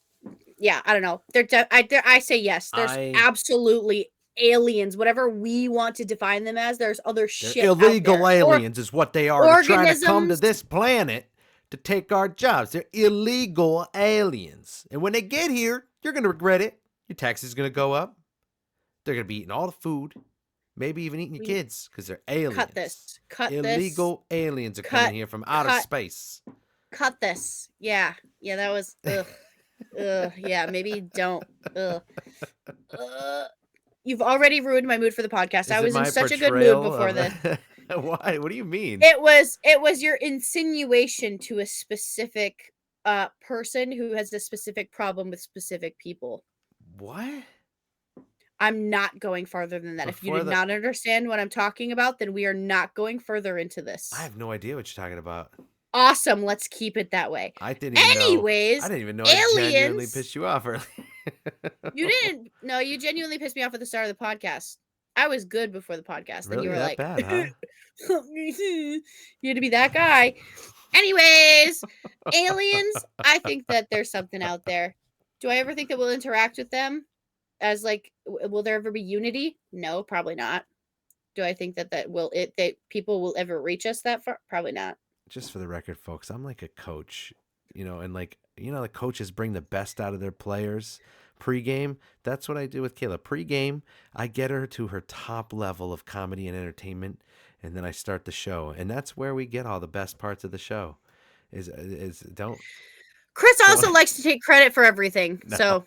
yeah, I don't know. I say yes. There's I absolutely aliens, whatever we want to define them as. There's other They're shit out illegal there, or aliens is what they are. They're trying to come to organisms. this planet to take our jobs. They're illegal aliens. And when they get here, you're going to regret it. Your taxes going to go up. They're going to be eating all the food, maybe even eating your We kids because they're cut aliens. this. Cut this. Illegal aliens are coming Cut. here from outer Cut. space. Cut this. Yeah. Yeah. That was. Ugh. Ugh. Yeah. Maybe don't. Ugh. Ugh. You've already ruined my mood for the podcast. I Is it was in my such a good mood portrayal before of this. why? What do you mean? It was your insinuation to a specific person who has a specific problem with specific people. What? I'm not going farther than that. If you Before did the not understand what I'm talking about, then we are not going further into I this. have no idea what you're talking about. Awesome. Let's keep it that way. I didn't even know. I Anyways, didn't even know I genuinely aliens. pissed you off earlier. You didn't. No, you genuinely pissed me off at the start of the podcast. I was good before the podcast. Then you Really were that like, bad, huh? you had to be that guy. Anyways, aliens, I think that there's something out there. Do I ever think that we'll interact with them as like will there ever be unity? No, probably not. Do I think that that people will ever reach us that far? Probably not. Just for the record, folks, I'm like a coach, and like, the coaches bring the best out of their players pre-game. That's what I do with Kayla. Pre-game, I get her to her top level of comedy and entertainment, and then I start the show. And that's where we get all the best parts of the show. Is Chris don't also likes to take credit for everything. no. So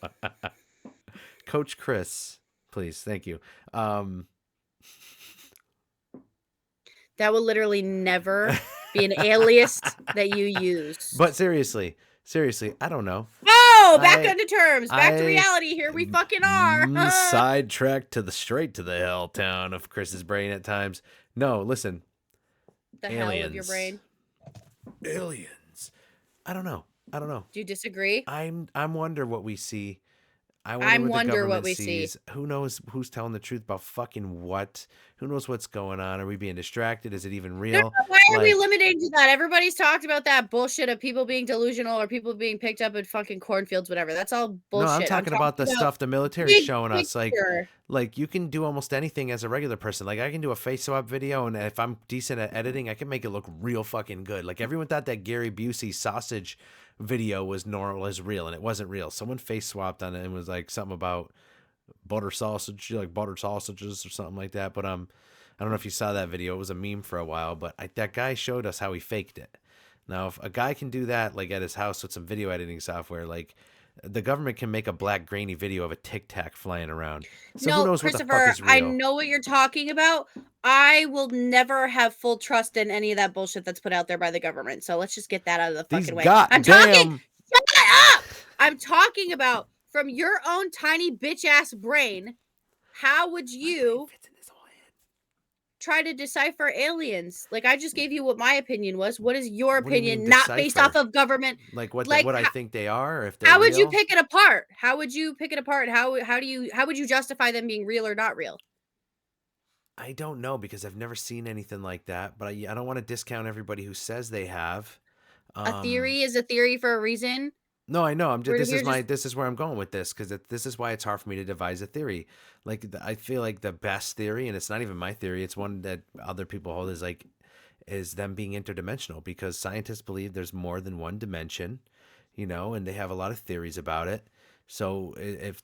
Coach Chris, please. Thank you. Um that will literally never be an alias that you use. But seriously, I don't know. Oh, back I onto terms, back to I reality. Here we fucking are. sidetracked to the straight to the hell town of Chris's brain at times. No, listen, The hell of your aliens. brain. Aliens. I don't know. Do you disagree? I'm wonder what we see. I wonder I what the wonder what government we see. sees. Who knows who's telling the truth about fucking what? Who knows what's going on? Are we being distracted? Is it even No, real? no, why are we Like, limiting to that? Everybody's talked about that bullshit of people being delusional or people being picked up in fucking cornfields, whatever. That's all no, I'm bullshit. I'm talking about the talking about stuff the military's big showing us. picture. Like you can do almost anything as a regular person. Like I can do a face swap video, and if I'm decent at editing, I can make it look real fucking good. Like everyone thought that Gary Busey sausage video was normal, was real, and it wasn't real. Someone face swapped on it and was like something about butter sausage, like buttered sausages or something like that. But I don't know if you saw that video. It was a meme for a while, but that guy showed us how he faked it. Now, if a guy can do that, like at his house with some video editing software, like the government can make a black grainy video of a tic tac flying around. So who No, knows what the fuck Christopher, is I real? know what you're talking about. I will never have full trust in any of that bullshit that's put out there by the government. So let's just get that out of the These fucking way. I'm talking, goddamn. shut up. I'm talking about from your own tiny bitch ass brain. How would My brain you fits in this whole head. try to decipher aliens? Like I just gave you what my opinion was. What is your What do you mean opinion? Not based off decipher? of government. Like Like what I think they are, or if they're how would you real? pick it apart? How would you pick it apart? How would you justify them being real or not real? I don't know because I've never seen anything like that. But I don't want to discount everybody who says they have. A Um, theory is a theory for a reason. No, I know. We're just This is where I'm going with this because this is why it's hard for me to devise a theory. Like I feel like the best theory, and it's not even my theory. It's one that other people hold is them being interdimensional because scientists believe there's more than one dimension, and they have a lot of theories about it. So if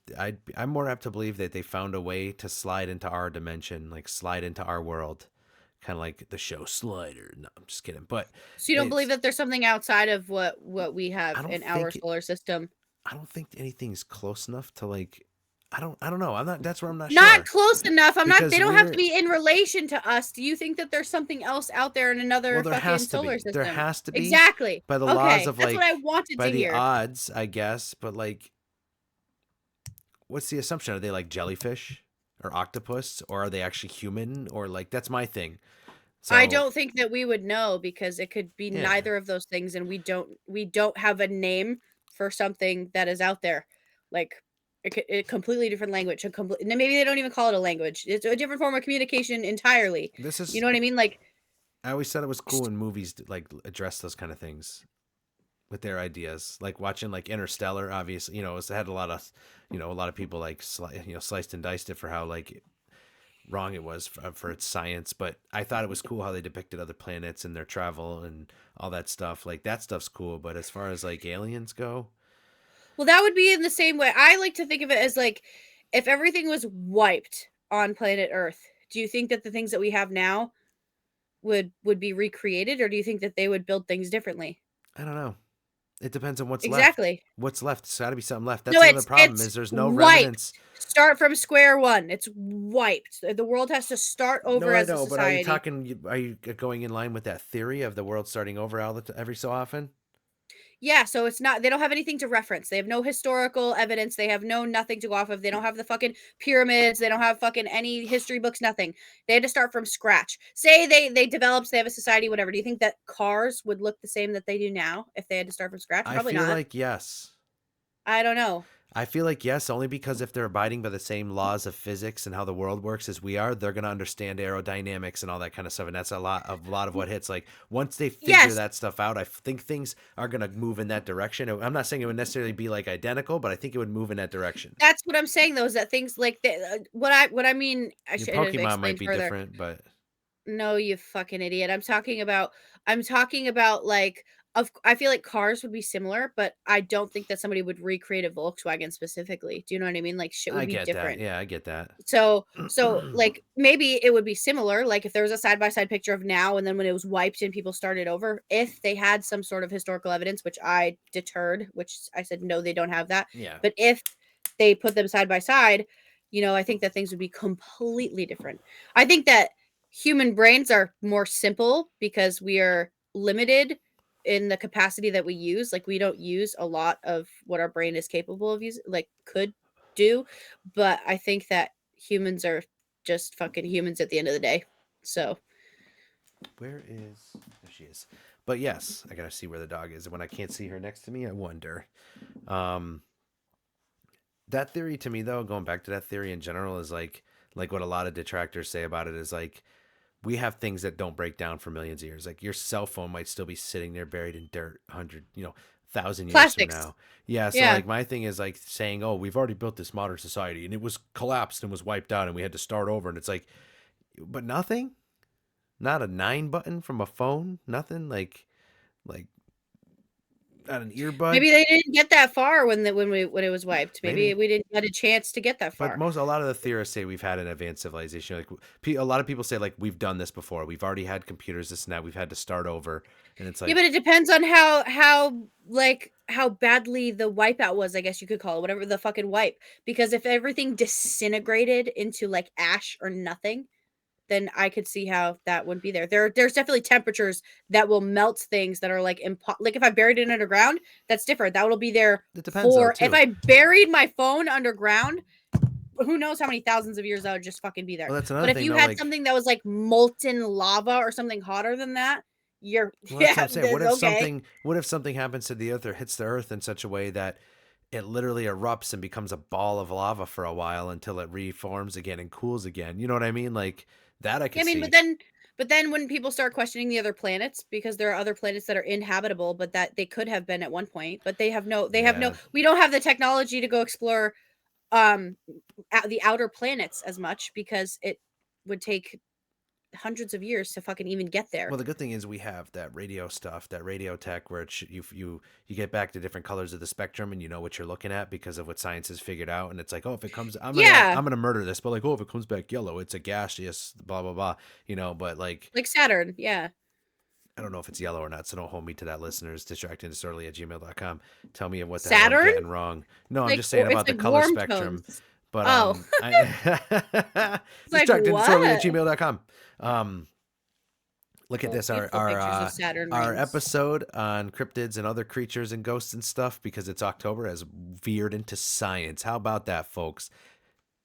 I'm more apt to believe that they found a way to slide into our dimension, like slide into our world, kind of like the show Slider. No, I'm just kidding, but so you don't believe it's that there's something outside of what we I have don't in our think solar system. I don't think anything's close enough to like I don't know. I'm not That's where I'm not Not sure. close enough. I'm not. They Because don't have to be in relation to us. Do you think that there's something else out there in well another there fucking has to solar be. There system? has to be Exactly. by the laws Okay, of that's what I like wanted by to the hear. odds, I guess, but like what's the assumption? Are they like jellyfish or octopus or are they actually human or like that's my thing. I So, don't think that we would know because it could be yeah. neither of those things, and we don't have a name for something that is out there, like a completely different language. Maybe they don't even call it a language. It's a different form of communication entirely. This You is know what I mean? Like, I always said it was cool when movies like address those kind of things with their ideas. Like watching like Interstellar, obviously, it's had a lot of, a lot of people like sliced and diced it for how like wrong it was for its science. But I thought it was cool how they depicted other planets and their travel and all that stuff. Like that stuff's cool. But as far as like aliens go, well, that would be in the same way. I like to think of it as like if everything was wiped on planet Earth. Do you think that the things that we have now would be recreated, or do you think that they would build things differently? I don't know. It depends on what's left. Exactly. What's left? There's got to be something left. No, That's another problem. it's Is there's no wiped. remnants. Start from square one. It's wiped. The world has to start No, over I as a know, but are you society. talking? Are you going in line with that theory of the world starting over every so often? Yeah, so it's not they don't have anything to reference. They have no historical evidence. They have no nothing to go off of. They don't have the fucking pyramids. They don't have fucking any history books, nothing. They had to start from scratch. Say they developed, they have a society, whatever. Do you think that cars would look the same that they do now if they had to start from scratch? I Probably feel not. like yes. I don't know. I feel like yes, only because if they're abiding by the same laws of physics and how the world works as we are, they're gonna understand aerodynamics and all that kind of stuff. And that's a lot of what hits. Like once they figure Yes, that stuff out, I think things are gonna move in that direction. I'm not saying it would necessarily be like identical, but I think it would move in that direction. that's what I'm saying though, is that things like what I mean, I Your should have Pokemon might explained be further. different, but No, you fucking idiot. I'm talking about like I feel like cars would be similar, but I don't think that somebody would recreate a Volkswagen specifically. Do you know what I mean? Like shit I would be get that. different. Yeah, I get that. So like maybe it would be similar. Like if there was a side by side picture of now and then when it was wiped and people started over, if they had some sort of historical evidence, which I deterred, which I said no, they don't have that. Yeah. But if they put them side by side, I think that things would be completely different. I think that human brains are more simple because we are limited in the capacity that we use. Like we don't use a lot of what our brain is capable of using, like could do. But I think that humans are just fucking humans at the end of the day. So Where is there she is? But yes, I gotta see where the dog is. And when I can't see her next to me, I wonder. Um That theory to me though, going back to that theory in general, is like what a lot of detractors say about it is like we have things that don't break down for millions of years. Like your cell phone might still be sitting there buried in dirt 100, 1,000 years from Plastics. now. Yeah, so Yeah. like my thing is like saying, "Oh, we've already built this modern society and it was collapsed and was wiped out and we had to start over." And it's like, but nothing? Not a 9 button from a phone? Nothing like not an earbud? Maybe they didn't get that far when it was wiped. Maybe Maybe. we didn't get a chance to get that But far. a lot of the theorists say we've had an advanced civilization. Like a lot of people say, like we've done this before. We've already had computers, this and that. We've had to start over, and it's Yeah, like but it depends on how badly the wipeout was, I guess you could call it, whatever the fucking wipe. Because if everything disintegrated into like ash or nothing, then I could see how that wouldn't be there. There's definitely temperatures that will melt things that are like like if I buried it underground, that's different. That will be there it depends though for if too. I buried my phone underground, who knows how many thousands of years that would just fucking be there. Well, that's But another if thing you though. had Like, something that was like molten lava or something hotter than that, you're well, that's what yeah, I'm saying. What if okay. something happens to the earth or hits the earth in such a way that it literally erupts and becomes a ball of lava for a while until it reforms again and cools again? You know what I mean? Like that I Yeah, could I mean, see. but then when people start questioning the other planets because there are other planets that are inhabitable, but that they could have been at one point, but they have no Yeah, we don't have the technology to go explore the outer planets as much because it would take hundreds of years to fucking even get there. well, the good thing is we have that radio stuff, that radio tech, where you get back to different colors of the spectrum, and you know what you're looking at because of what science has figured out. And it's like, oh, if it comes, Yeah, I'm gonna murder this, but like, oh, if it comes back yellow, it's a gaseous, blah blah blah, But like, like Saturn. Yeah, I don't know if it's yellow or not, so don't hold me to that, listeners. Distractingdisorderly@gmail.com. Tell me what the hell I'm Saturn. getting wrong. No, I'm Like just saying it's about the like color warm spectrum. tones. But Oh, I it's like distractingdisorderly at what? gmail.com. Look at Well, this, beautiful pictures of Saturn our rings. episode on cryptids and other creatures and ghosts and stuff, because it's October, has veered into science. How about that, folks?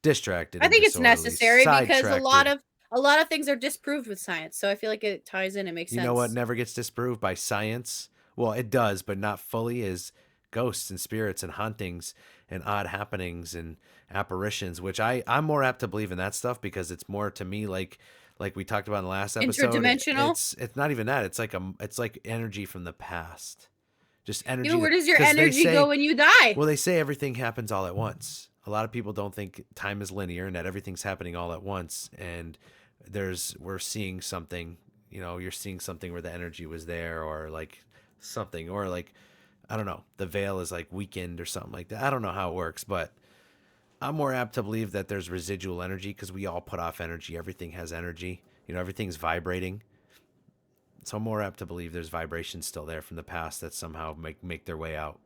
Distracted I and think it's disorderly, necessary because a lot sidetracked. of a lot of things are disproved with science. So I feel like it ties in. It makes You know what sense. never gets disproved by science? Well, it does, but not fully, is ghosts and spirits and hauntings and odd happenings and apparitions, which I'm more apt to believe in that stuff because it's more to me like we talked about in the last episode. Interdimensional. It's not even that. It's like energy from the past. Just Yeah, but energy where does your because they energy go say, when you die? well, they say everything happens all at once. A lot of people don't think time is linear and that everything's happening all at once. And we're seeing something, you're seeing something where the energy was there, or like something, or like, I don't know, the veil is like weakened or something like that. I don't know how it works, but I'm more apt to believe that there's residual energy because we all put off energy. Everything has energy, everything's vibrating. So I'm more apt to believe there's vibrations still there from the past that somehow make their way out.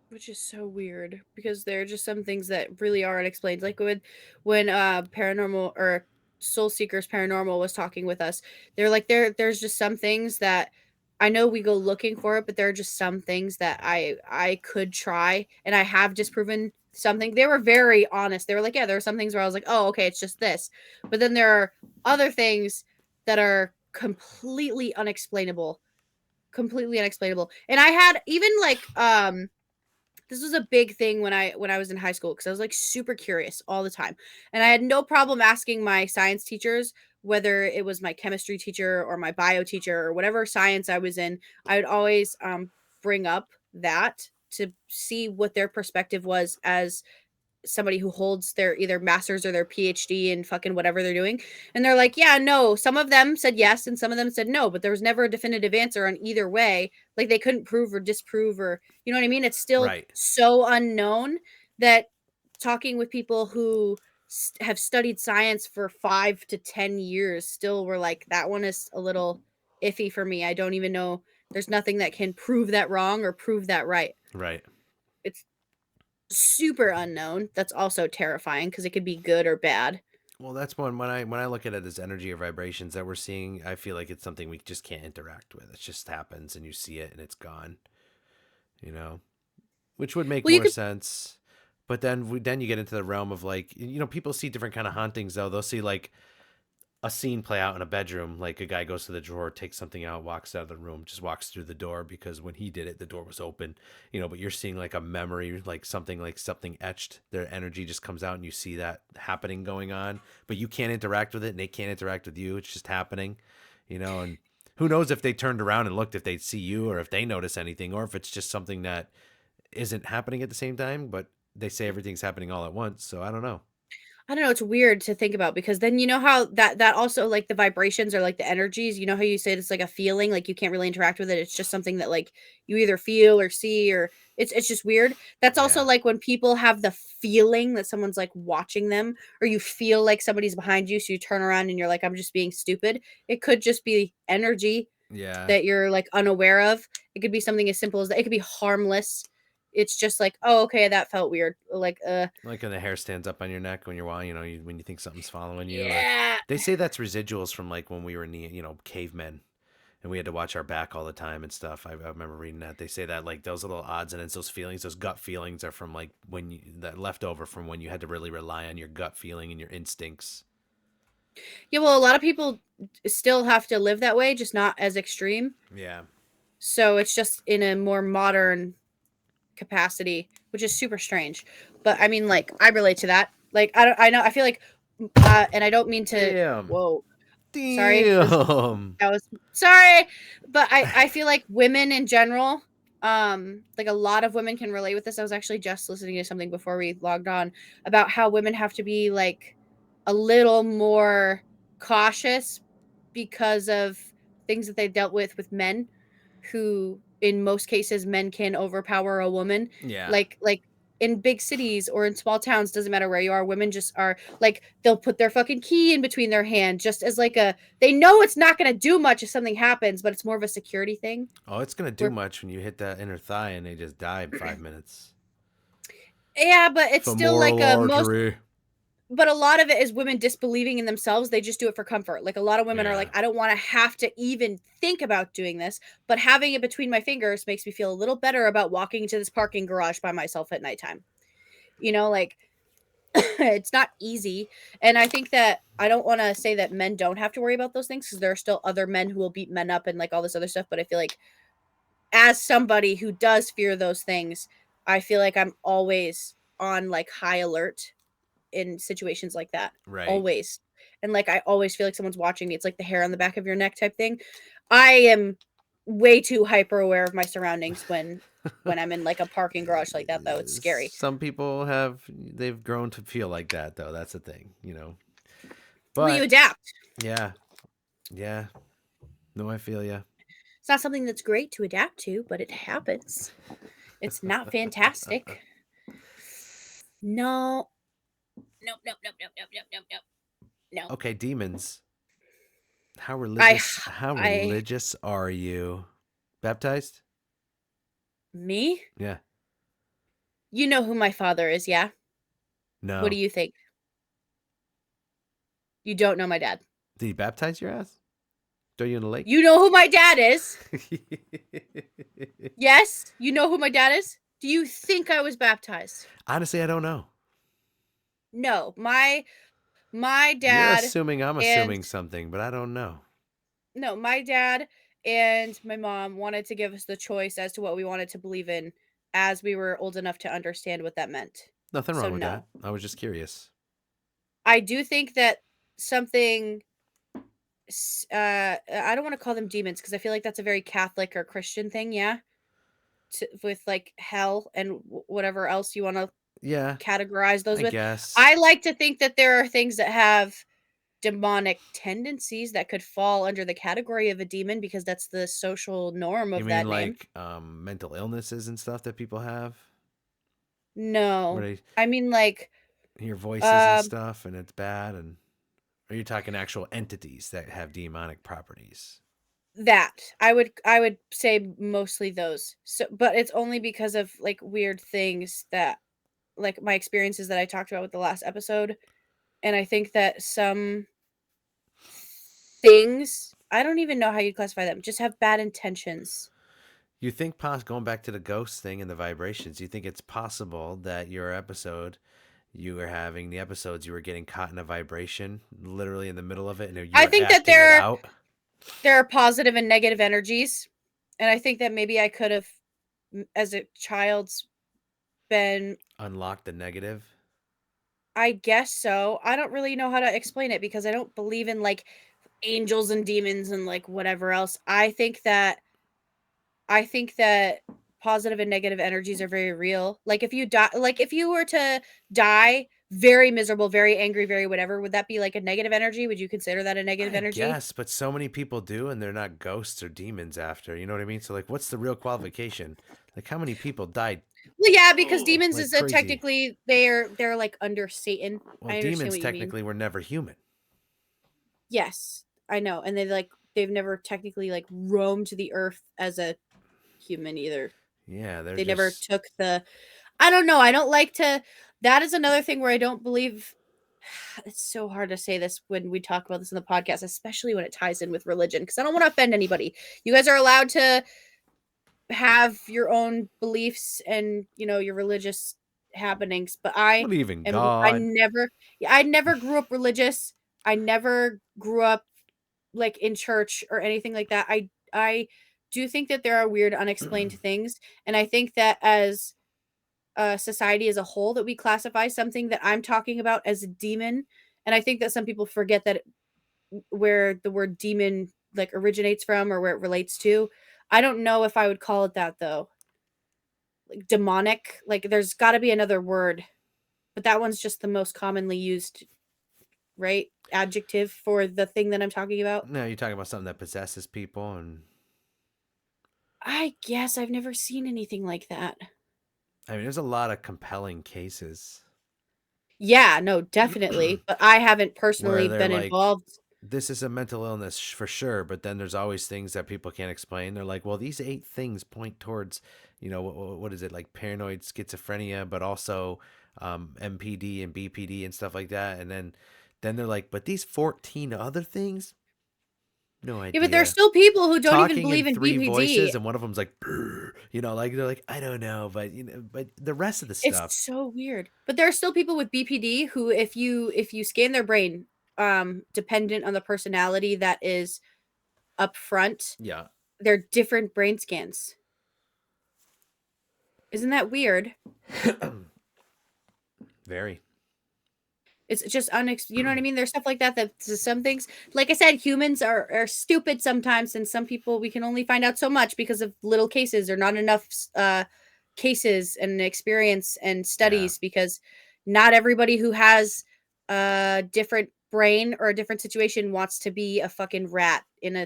Which is so weird because there are just some things that really are unexplained. Like when paranormal or Soul Seekers Paranormal was talking with us, they're like there's just some things that I know we go looking for it, but there are just some things that I could try and I have disproven something. They were very honest. They were like, yeah, there are some things where I was like, oh, okay, it's just this. But then there are other things that are completely unexplainable. And I had even like this was a big thing when I was in high school because I was like super curious all the time. And I had no problem asking my science teachers, whether it was my chemistry teacher or my bio teacher or whatever science I was in. I would always bring up that to see what their perspective was as somebody who holds their either master's or their PhD in fucking whatever they're doing. And they're like, yeah, no. Some of them said yes and some of them said no, but there was never a definitive answer on either way. Like they couldn't prove or disprove, or you know what I mean? It's still Right. so unknown that talking with people who have studied science for 5 to 10 years still were like, that one is a little iffy for me. I don't even know. There's nothing that can prove that wrong or prove that right. Right. It's super unknown. That's also terrifying because it could be good or bad. Well, that's when I look at it as energy or vibrations that we're seeing, I feel like it's something we just can't interact with. It just happens and you see it and it's gone, you know, which would make Well, you more could. sense. But then you get into the realm of like, people see different kind of hauntings though. They'll see like a scene play out in a bedroom. Like a guy goes to the drawer, takes something out, walks out of the room, just walks through the door because when he did it, the door was open. But you're seeing like a memory, like something etched. Their energy just comes out, and you see that happening going on. But you can't interact with it, and they can't interact with you. It's just happening. And who knows if they turned around and looked if they'd see you, or if they notice anything, or if it's just something that isn't happening at the same time. But they say everything's happening all at once, so I don't know. I don't know, it's weird to think about because then you know how that also like the vibrations or like the energies, you know how you said it's like a feeling, like you can't really interact with it. It's just something that like you either feel or see or it's just weird. That's also Yeah. like when people have the feeling that someone's like watching them or you feel like somebody's behind you, so you turn around and you're like, I'm just being stupid. It could just be energy Yeah. that you're like unaware of. It could be something as simple as that. It could be harmless. It's just like, oh, okay, that felt weird. Like, Like when the hair stands up on your neck when you're walking, when you think something's following you, or yeah. they say that's residuals from like when we were cavemen, and we had to watch our back all the time and stuff. I remember reading that. They say that like those little odds and ends, those feelings, those gut feelings are from like that left over from when you had to really rely on your gut feeling and your instincts. Yeah, well, a lot of people still have to live that way, just not as extreme. Yeah. So it's just in a more modern capacity, which is super strange. But I mean, like, I relate to that. Like, I don't, I know, I feel like, and I don't mean to. Damn. Whoa, sorry, Damn. that was sorry, but I feel like women in general, like a lot of women can relate with this. I was actually just listening to something before we logged on about how women have to be like a little more cautious because of things that they've dealt with men who in most cases men can overpower a woman Yeah. like in big cities or in small towns, doesn't matter where you are, women just are like they'll put their fucking key in between their hand just as like a they know it's not going to do much if something happens, but it's more of a security thing Oh, it's gonna do where much when you hit that inner thigh and they just die in 5 minutes. yeah, but it's still like Femoral a most artery. but a lot of it is women disbelieving in themselves. They just do it for comfort. Like a lot of women are Yeah. like, I don't want to have to even think about doing this, but having it between my fingers makes me feel a little better about walking into this parking garage by myself at nighttime. Like it's not easy. And I think that I don't want to say that men don't have to worry about those things because there are still other men who will beat men up and like all this other stuff. But I feel like as somebody who does fear those things, I feel like I'm always on like high alert in situations like that. Right. Always. And like I always feel like someone's watching me. It's like the hair on the back of your neck type thing. I am way too hyper aware of my surroundings when I'm in like a parking garage like that though. It's scary. Some people they've grown to feel like that though. That's the thing. Well, you But adapt. yeah, yeah. No, I feel ya. It's not something that's great to adapt to, but it happens. It's not fantastic. No. Nope, nope, nope, nope, nope, nope, nope, nope. No. Okay, demons. How I religious? How I religious are you? Baptized? me? Yeah. You know who my father is, yeah? What do No. you think? You don't know my dad. Did he baptize your ass? Throw you in the lake? You know who my dad is? Yes, you know who my dad is? Do you think I was baptized? Honestly, I don't know. No. My You're dad assuming I'm and assuming something, but I don't know. no, my dad and my mom wanted to give us the choice as to what we wanted to believe in as we were old enough to understand what that meant. Nothing So wrong with that. no. I was just curious. I do think that something I don't want to call them demons because I feel like that's a very Catholic or Christian thing, yeah? With like hell and whatever else you want to Yeah, categorize those I with. guess. I like to think that there are things that have demonic tendencies that could fall under the category of a demon because that's the social norm You of mean that name. like mental illnesses and stuff that people have? Where No. they I mean like hear voices and um stuff and it's bad, and are you talking actual entities that have demonic properties? that. I would say mostly those. So but it's only because of like weird things that like my experiences that I talked about with the last episode and I think that some things, I don't even know how you'd classify them, just have bad intentions. You think going back to the ghost thing and the vibrations, you think it's possible that your episode you were having the episodes, you were getting caught in a vibration literally in the middle of it, and you I were think that acting it out. there are positive and negative energies, and I think that maybe I could have, as a child's, been. Unlock the negative. I guess so. I don't really know how to explain it because I don't believe in like angels and demons and like whatever else. I think that positive and negative energies are very real. Like if you die, like if you were to die very miserable, very angry, very whatever, would that be like a negative energy? Would you consider that a negative I energy? guess, but so many people do, and they're not ghosts or demons after. You know what I mean? So, like, what's the real qualification? Like, how many people died? Well, yeah, because Oh, demons like is a crazy. technically they're like under Satan. Well, I understand demons what you mean. technically were never human. Yes, I know. And they've never technically like roamed the earth as a human either. Yeah, they're They never just. took the. I don't know. I don't like to. That is another thing where I don't believe. It's so hard to say this when we talk about this in the podcast, especially when it ties in with religion, because I don't want to offend anybody. You guys are allowed to have your own beliefs and your religious happenings, but Believe in I God. never, yeah, I never grew up religious. I never grew up like in church or anything like that. I do think that there are weird unexplained things, and I think that as a society as a whole that we classify something that I'm talking about as a demon, and I think that some people forget that where the word demon like originates from or where it relates to. I don't know if I would call it that though. Like demonic, like there's got to be another word, but that one's just the most commonly used, right? Adjective for the thing that I'm talking about. No, you're talking about something that possesses people, and I guess I've never seen anything like that. I mean, there's a lot of compelling cases Yeah, no, definitely, but I haven't where personally they're been like, involved. this is a mental illness for sure, but then there's always things that people can't explain. They're like, well, these 8 things point towards, what is it, like paranoid schizophrenia, but also MPD and BPD and stuff like that. And then they're like, but these 14 other things, no Yeah, but there's idea. still people who don't even Talking in believe in three BPD. voices, and one of them's like, "Brr," like they're like, I don't know, but the rest of the It's stuff, so weird. But there are still people with BPD who if you scan their brain, dependent on the personality that is up front, yeah, they're different brain scans. Isn't that weird? very. It's just you know what I mean? There's stuff like that some things, like I said, humans are stupid sometimes, and some people we can only find out so much because of little cases or not enough cases and experience and Yeah. studies, because not everybody who has a different brain or a different situation wants to be a fucking rat in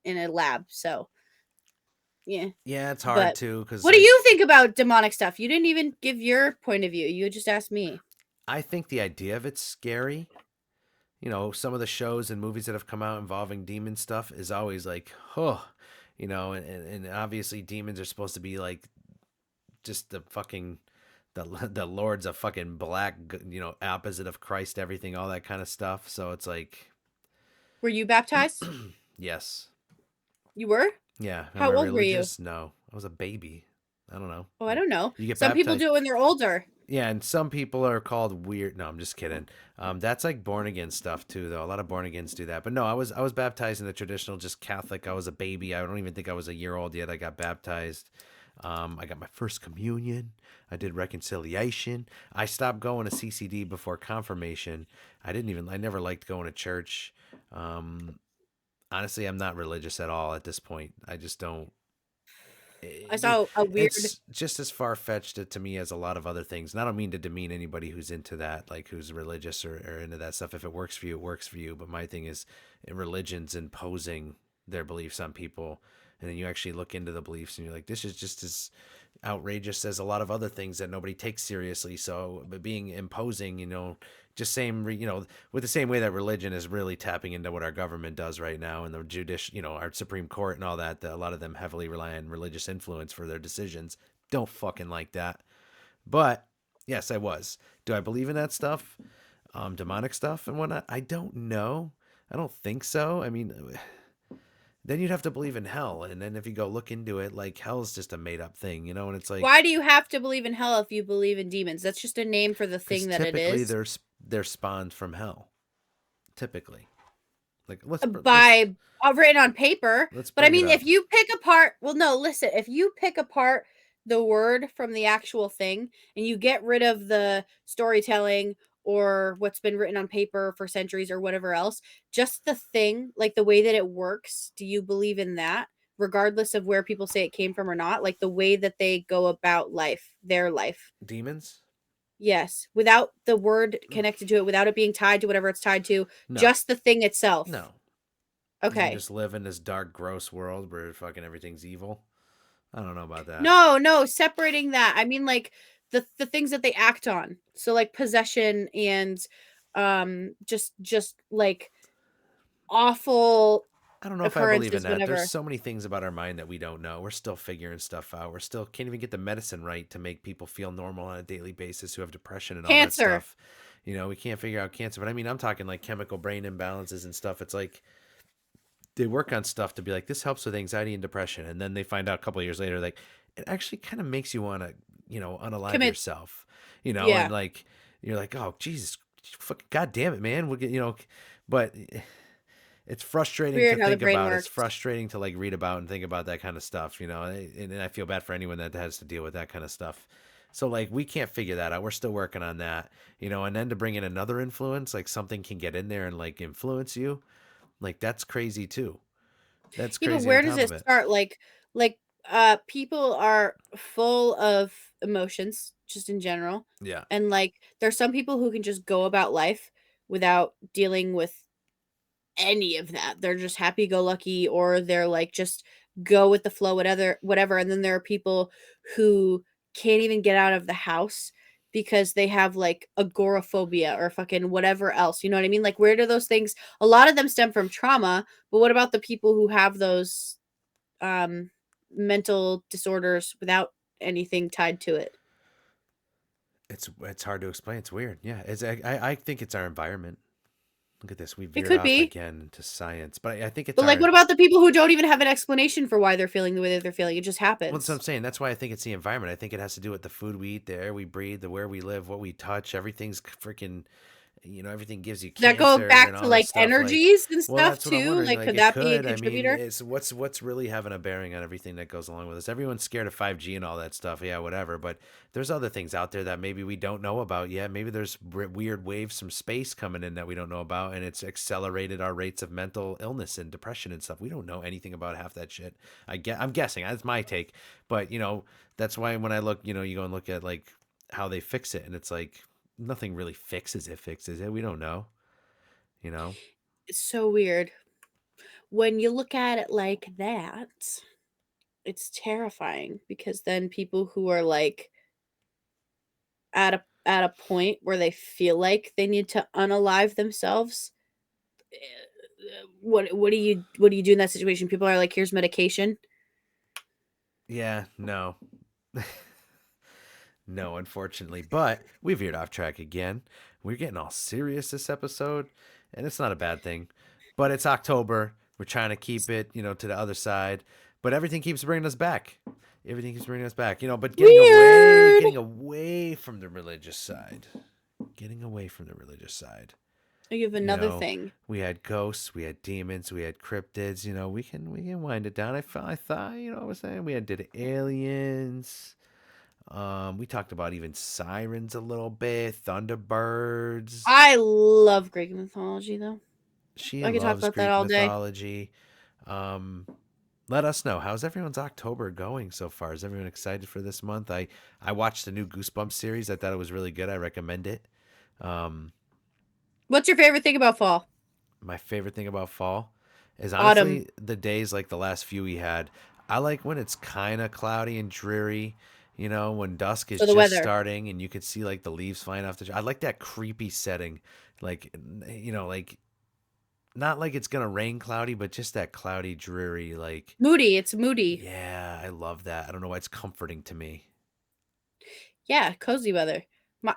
a lab. So, yeah. Yeah, it's hard But too, because what do like you think about demonic stuff? You didn't even give your point of view. You just asked me. I think the idea of it's scary. Some of the shows and movies that have come out involving demon stuff is always like, oh, and obviously demons are supposed to be like just the fucking the lords of fucking black, opposite of Christ, everything, all that kind of stuff. So it's like, Were you baptized? yes, You were? yeah. Am How I old were you? religious? No, I was a baby. I don't know. Oh, I don't know. You get Some people baptized. do it when they're older. Yeah, and some people are called weird. No, I'm just kidding. That's like born again stuff too, though. A lot of born agains do that. But no, I was baptized in the traditional, just Catholic. I was a baby. I don't even think I was a year old yet. I got baptized. I got my first communion. I did reconciliation. I stopped going to CCD before confirmation. I never liked going to church. Um, honestly, I'm not religious at all at this point. I just don't. I it, saw a weird. it's just as far fetched to me as a lot of other things. And I don't mean to demean anybody who's into that, like who's religious or into that stuff. If it works for you, it works for you. But my thing is, religions imposing their beliefs on people, and then you actually look into the beliefs, and you're like, this is just as outrageous as a lot of other things that nobody takes seriously. So, but being imposing, just same, with the same way that religion is really tapping into what our government does right now, and the judicial, our Supreme Court and all that, that a lot of them heavily rely on religious influence for their decisions. Don't fucking like that. But yes, I was. Do I believe in that stuff? Demonic stuff and whatnot? I don't know. I don't think so. I mean, then you'd have to believe in hell. And then if you go look into it, like hell's just a made up thing, you know, and it's like, Why do you have to believe in hell if you believe in demons? That's just a name for the because thing that it typically is. they're spawned from hell. Typically, like By written on paper. let's But I bring it mean, up. if you pick apart, well, no, listen, if you pick apart the word from the actual thing and you get rid of the storytelling or what's been written on paper for centuries or whatever else, just the thing, like the way that it works, do you believe in that? Regardless of where people say it came from or not, like the way that they go about life, their life. Demons? Yes, without the word connected to it, without it being tied to whatever it's tied to, No, just the thing itself. no. You can Okay. just live in this dark, gross world where fucking everything's evil. I don't know about that. No, no, separating that. I mean like the things that they act on. So like possession and just like awful I don't know if I believe in occurrences that. There's whenever. so many things about our mind that we don't know. We're still figuring stuff out. We're still can't even get the medicine right to make people feel normal on a daily basis who have depression and all that Cancer. stuff. You know, we can't figure out cancer. But I mean, I'm talking like chemical brain imbalances and stuff. It's like they work on stuff to be like, this helps with anxiety and depression. And then they find out a couple of years later, like, it actually kind of makes you want to, you know, unalive Commit. yourself, you know, and Yeah. like, you're like, oh, Jesus, fucking, God damn it, man. We'll get, you know, but it's frustrating to Weird how the think brain about. It's works. frustrating to like read about and think about that kind of stuff, you know. And I feel bad for anyone that has to deal with that kind of stuff. So like we can't figure that out. We're still working on that, you know. And then to bring in another influence, like something can get in there and like influence you, like that's crazy too. That's Yeah, but crazy on where does top of it it. start? Like people are full of emotions just in general. Yeah. And like there's some people who can just go about life without dealing with any of that. They're just happy go lucky or they're like just go with the flow, whatever. And then there are people who can't even get out of the house because they have like agoraphobia or fucking whatever else. You know what I mean? Like where do those things, a lot of them stem from trauma, but what about the people who have those um mental disorders without anything tied to it? It's hard to explain. It's weird. Yeah. I think it's our environment. Look at this. We It veered could off be. again into science, but I think it's But like our. what about the people who don't even have an explanation for why they're feeling the way that they're feeling? It just Well, that's what happens. I'm saying. That's why I think it's the environment. I think it has to do with the food we eat, the air we breathe, the where we live, what we touch. Everything's freaking, you know, everything gives you That go cancer back and to, all this like, stuff. Like, energies and well, stuff that's what I'm too? wondering. Like, Like, could it that be a could. I mean, contributor? it's what's really having a bearing on everything that goes along with this. Everyone's scared of 5G and all that stuff. Yeah, whatever. But there's other things out there that maybe we don't know about yet. Maybe there's weird waves from space coming in that we don't know about, and it's accelerated our rates of mental illness and depression and stuff. We don't know anything about half that shit. I'm guessing. That's my take. But you know, that's why when I look, you know, you go and look at like how they fix it, and it's like nothing really fixes it. We don't know, you know. It's so weird. When you look at it like that, it's terrifying because then people who are, like, at a point where they feel like they need to unalive themselves, what do you do in that situation? People are like, "Here's medication." Yeah, no. No, unfortunately. But we veered off track again. We're getting all serious this episode, and it's not a bad thing. But it's October. We're trying to keep it, you know, to the other side. But everything keeps bringing us back. Everything keeps bringing us back, you know. But Weird! getting away from the religious side, getting away from the religious side. You have You another know, thing. we had ghosts, we had demons, we had cryptids. You know, we can wind it down. I thought, you know, I was saying we had did aliens. We talked about even sirens a little bit, thunderbirds. I love Greek mythology, though. She I could talk loves about that Greek all day. mythology. Um, Let us know, how's everyone's October going so far. Is everyone excited for this month? I watched the new Goosebumps series. I thought it was really good. I recommend it. Um, What's your favorite thing about fall? my favorite thing about fall is Autumn. honestly the days like the last few we had. I like when it's kind of cloudy and dreary, you know, when dusk is So the just weather. starting and you can see like the leaves flying off the I like that creepy setting. Like you know, like not like it's going to rain cloudy, but just that cloudy dreary like Moody. It's moody. yeah, I love that. I don't know why it's comforting to me. Yeah, cozy weather.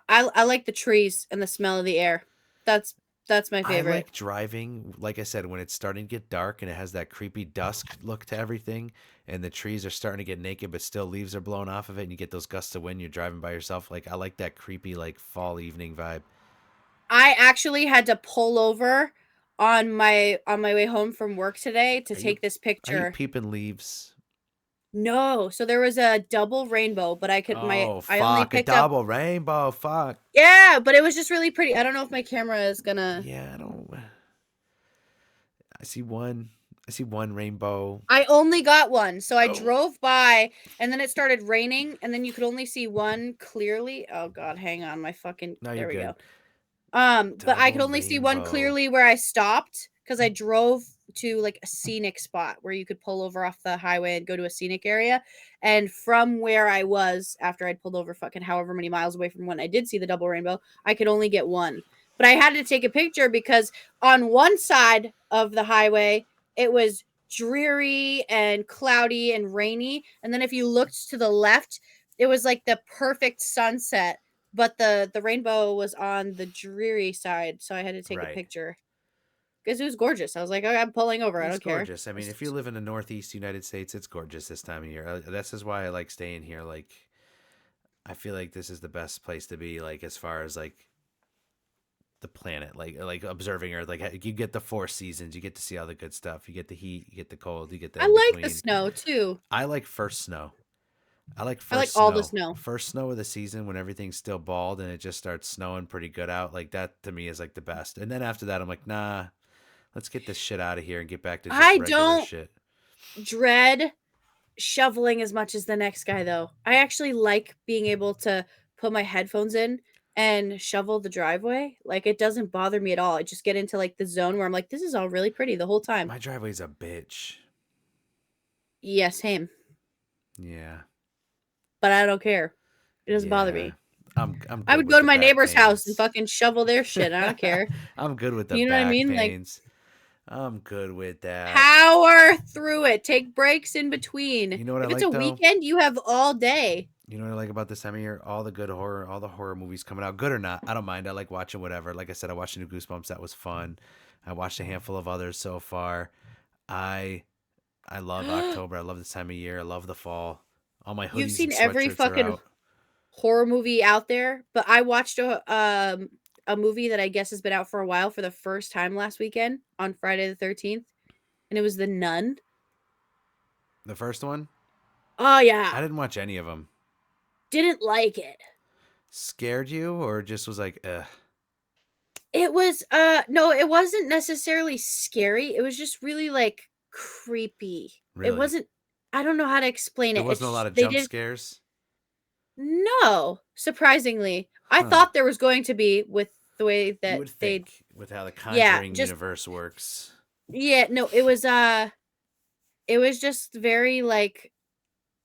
I like the trees and the smell of the air. That's That's my I favorite. like driving, like I said, when it's starting to get dark and it has that creepy dusk look to everything, and the trees are starting to get naked, but still leaves are blown off of it, and you get those gusts of wind. You're driving by yourself. Like I like that creepy, like fall evening vibe. I actually had to pull over on my way home from work today to Are you take this are you picture. peeping leaves? No, so there was a double rainbow, but Oh I only fuck, a picked up. double rainbow. Fuck. Yeah, but it was just really pretty. I don't know if my camera is gonna. Yeah, I don't. I see one. I see one rainbow. I only got one. So I Oh, drove by and then it started raining and then you could only see one clearly. Oh god, hang on. My fucking no, you're there we good. go. But I Double could only see one rainbow. clearly where I stopped because I drove to like a scenic spot where you could pull over off the highway and go to a scenic area. And from where I was after I'd pulled over fucking however many miles away from when I did see the double rainbow, I could only get one. But I had to take a picture because on one side of the highway, it was dreary and cloudy and rainy. And then if you looked to the left, it was like the perfect sunset, but the rainbow was on the dreary side, so I had to take a Right. picture because it was gorgeous. I was like, "Okay, I'm pulling over. I It's don't care." gorgeous. I mean, if you live in the Northeast United States, it's gorgeous this time of year. This is why I like staying here. Like, I feel like this is the best place to be. Like, as far as like the planet, like observing Earth. Like, you get the four seasons. You get to see all the good stuff. You get the heat. You get the cold. You get the I in like the between. snow too. I like first snow. I like I like first all the snow. snow. First snow of the season when everything's still bald and it just starts snowing pretty good out. Like that to me is like the best. And then after that, I'm like, nah, let's get this shit out of here and get back to just I regular don't shit. dread shoveling as much as the next guy though. I actually like being able to put my headphones in and shovel the driveway. Like it doesn't bother me at all. I just get into like the zone where I'm like, this is all really pretty the whole time. My driveway's a bitch. Yes, him. Yeah. But I don't care. It doesn't bother Yeah. me. I'm I good would with go to the my back neighbor's house and pains. fucking shovel their shit. I don't care. I'm good with the You know what I back mean? Like pains. I'm good with that. power through it. Take breaks in between. You know what I If it's a like though? weekend, you have all day. You know what I like about this time of year? All the good horror, all the horror movies coming out, good or not, I don't mind. I like watching whatever. Like I said, I watched the new Goosebumps. That was fun. I watched a handful of others so far. I I love October. I love this time of year. I love the fall. All my You've hoodies and seen every sweatshirts are fucking out. horror movie out there, but I watched a movie that I guess has been out for a while for the first time last weekend on Friday the 13th, and it was The Nun. The first one, Oh yeah. I didn't watch any of them. Didn't like it. Scared you or just was like, It was no, it wasn't necessarily scary. It was just really like creepy. It really? wasn't I don't know how to explain There it. wasn't a It's lot of they jump did scares? no, surprisingly. I Huh. thought there was going to be with the way You that would they think with how the yeah, Conjuring just universe works. yeah, no, it was just very like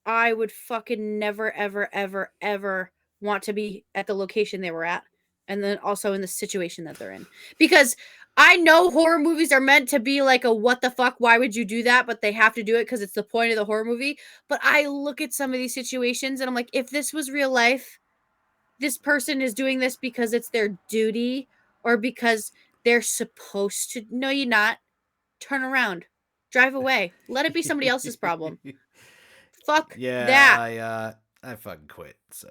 I would fucking never, ever, ever, ever want to be at the location they were at, and then also in the situation that they're in. Because I know horror movies are meant to be like a what the fuck, why would you do that? But they have to do it because it's the point of the horror movie. But I look at some of these situations and I'm like, if this was real life, this person is doing this because it's their duty or because they're supposed to. No, you're not. Turn around. Drive away. Let it be somebody else's problem. Fuck Yeah, that. I fucking quit. So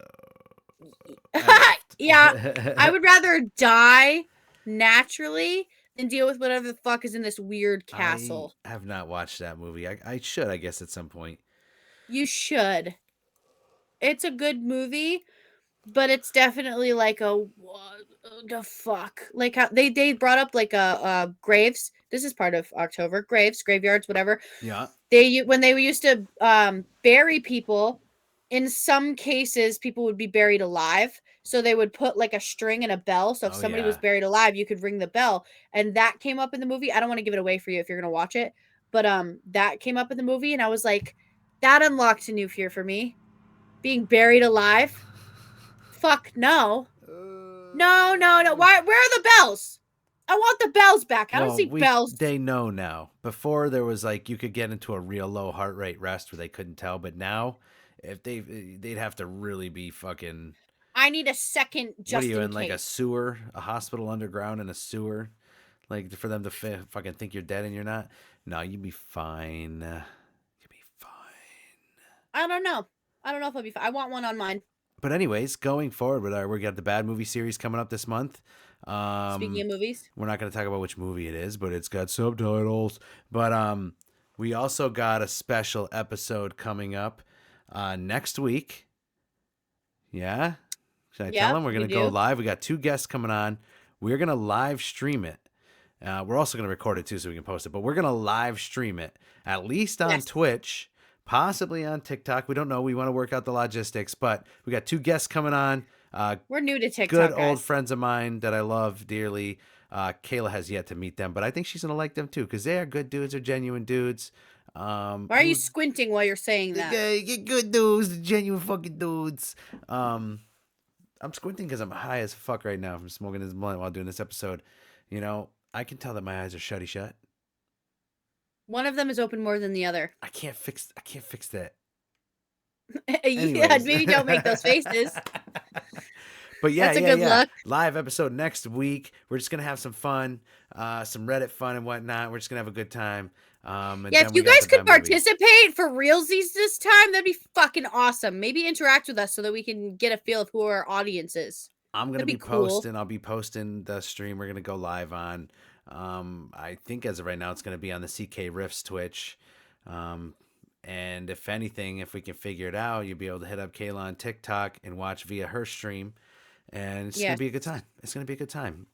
I left. Yeah, I would rather die naturally than deal with whatever the fuck is in this weird I castle. have not watched that movie. I should, I guess, at some point. You should. It's a good movie, but it's definitely like a what the fuck? Like how they brought up like a graves. This is part of October. Graves, graveyards, whatever. Yeah. When they used to bury people, in some cases people would be buried alive, so they would put like a string and a bell, so if Oh somebody was yeah. buried alive you could ring the bell, and that came up in the movie. I don't want to give it away for you if you're going to watch it, but that came up in the movie and I was like, that unlocked a new fear for me. Being buried alive, fuck no. No, no, no. Why, where are the bells? I want the bells back. I don't Well, see we bells. they know now. Before there was like you could get into a real low heart rate rest where they couldn't tell, but now if they'd have to really be fucking I need a second What just are you in in, like, a case. sewer, a hospital underground in a sewer, like for them to fucking think you're dead and you're not? No, you'd be fine. You'd be fine. I don't know. I don't know if I'll be fine. I want one on mine. But anyways, going forward with we got the bad movie series coming up this month. Speaking of movies. We're not going to talk about which movie it is, but it's got subtitles. But we also got a special episode coming up next week. Yeah. Should I tell Yeah, them we're you going to go do. live? We got 2 guests coming on. We're going to live stream it. We're also going to record it too so we can post it. But we're going to live stream it, at least on Yes. Twitch, possibly on TikTok. We don't know. We want to work out the logistics. But we got 2 guests coming on. We're new to TikTok, Good guys. old friends of mine that I love dearly. Kayla has yet to meet them, but I think she's going to like them too because they are good dudes. They're genuine dudes. Why are you squinting while you're saying that? Good dudes, genuine fucking dudes. I'm squinting because I'm high as fuck right now from smoking this blunt while doing this episode. You know, I can tell that my eyes are shut. One of them is open more than the other. I can't fix that. Yeah, Anyways. maybe don't make those faces. But yeah, That's a good look. Live episode next week. We're just gonna have some fun, some Reddit fun and whatnot. We're just gonna have a good time. And Yeah, then if we you got guys the could bad movie. participate for realsies this time, that'd be fucking awesome. Maybe interact with us so that we can get a feel of who our audience is. I'm gonna That'd be be cool. posting. I'll be posting the stream. We're gonna go live on. I think as of right now, it's gonna be on the CKRiffs Twitch. And if anything, if we can figure it out, you'll be able to hit up Kayla on TikTok and watch via her stream. And it's gonna be a good time. It's gonna be a good time.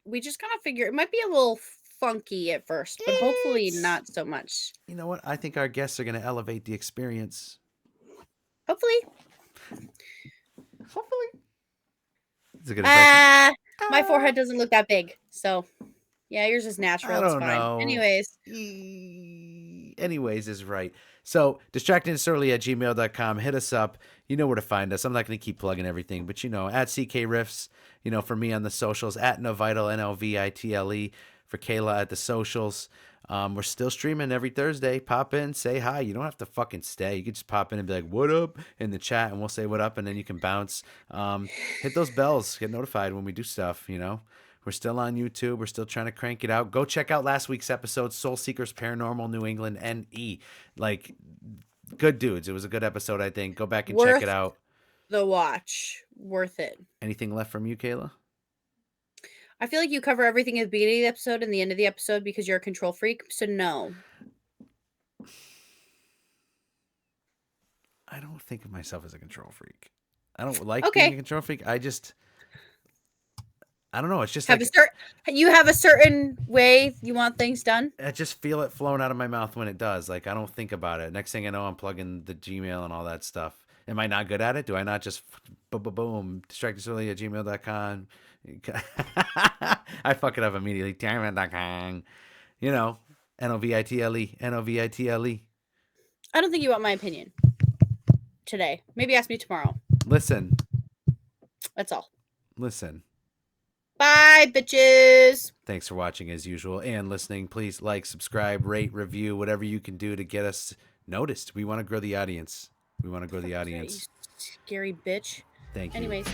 We just gotta figure. It might be a little funky at first, but hopefully not so much. You know what? I think our guests are gonna elevate the experience. Hopefully. It's a good impression. My forehead doesn't look that big, so yeah, yours is natural. I It's don't fine. know. Anyways is right. So distractingsurly@gmail.com. Hit us up. You know where to find us. I'm not going to keep plugging everything, but at CKRiffs, for me on the socials, at Novitle, NLVITLE, for Kayla at the socials. We're still streaming every Thursday. Pop in, say hi. You don't have to fucking stay. You can just pop in and be like, what up? In the chat, and we'll say what up, and then you can bounce. Hit those bells. Get notified when we do stuff, We're still on YouTube. We're still trying to crank it out. Go check out last week's episode, Soul Seekers Paranormal New England NE. Like, good dudes. It was a good episode, I think. Go back and check it out. The watch. Worth it. Anything left from you, Kayla? I feel like you cover everything at the beginning of the episode and the end of the episode because you're a control freak, so no. I don't think of myself as a control freak. I don't like Okay. being a control freak. I don't know. It's just you have a certain way you want things done. I just feel it flowing out of my mouth when it does. Like, I don't think about it. Next thing I know, I'm plugging the Gmail and all that stuff. Am I not good at it? Do I not just boom, distractingsurly@gmail.com? I fuck it up immediately. NOVITLE, NOVITLE. I don't think you want my opinion today. Maybe ask me tomorrow. Listen. That's all. Listen. Bye, bitches. Thanks for watching as usual and listening. Please like, subscribe, rate, review, whatever you can do to get us noticed. We want to grow the audience. You scary bitch. Thank you. Anyways.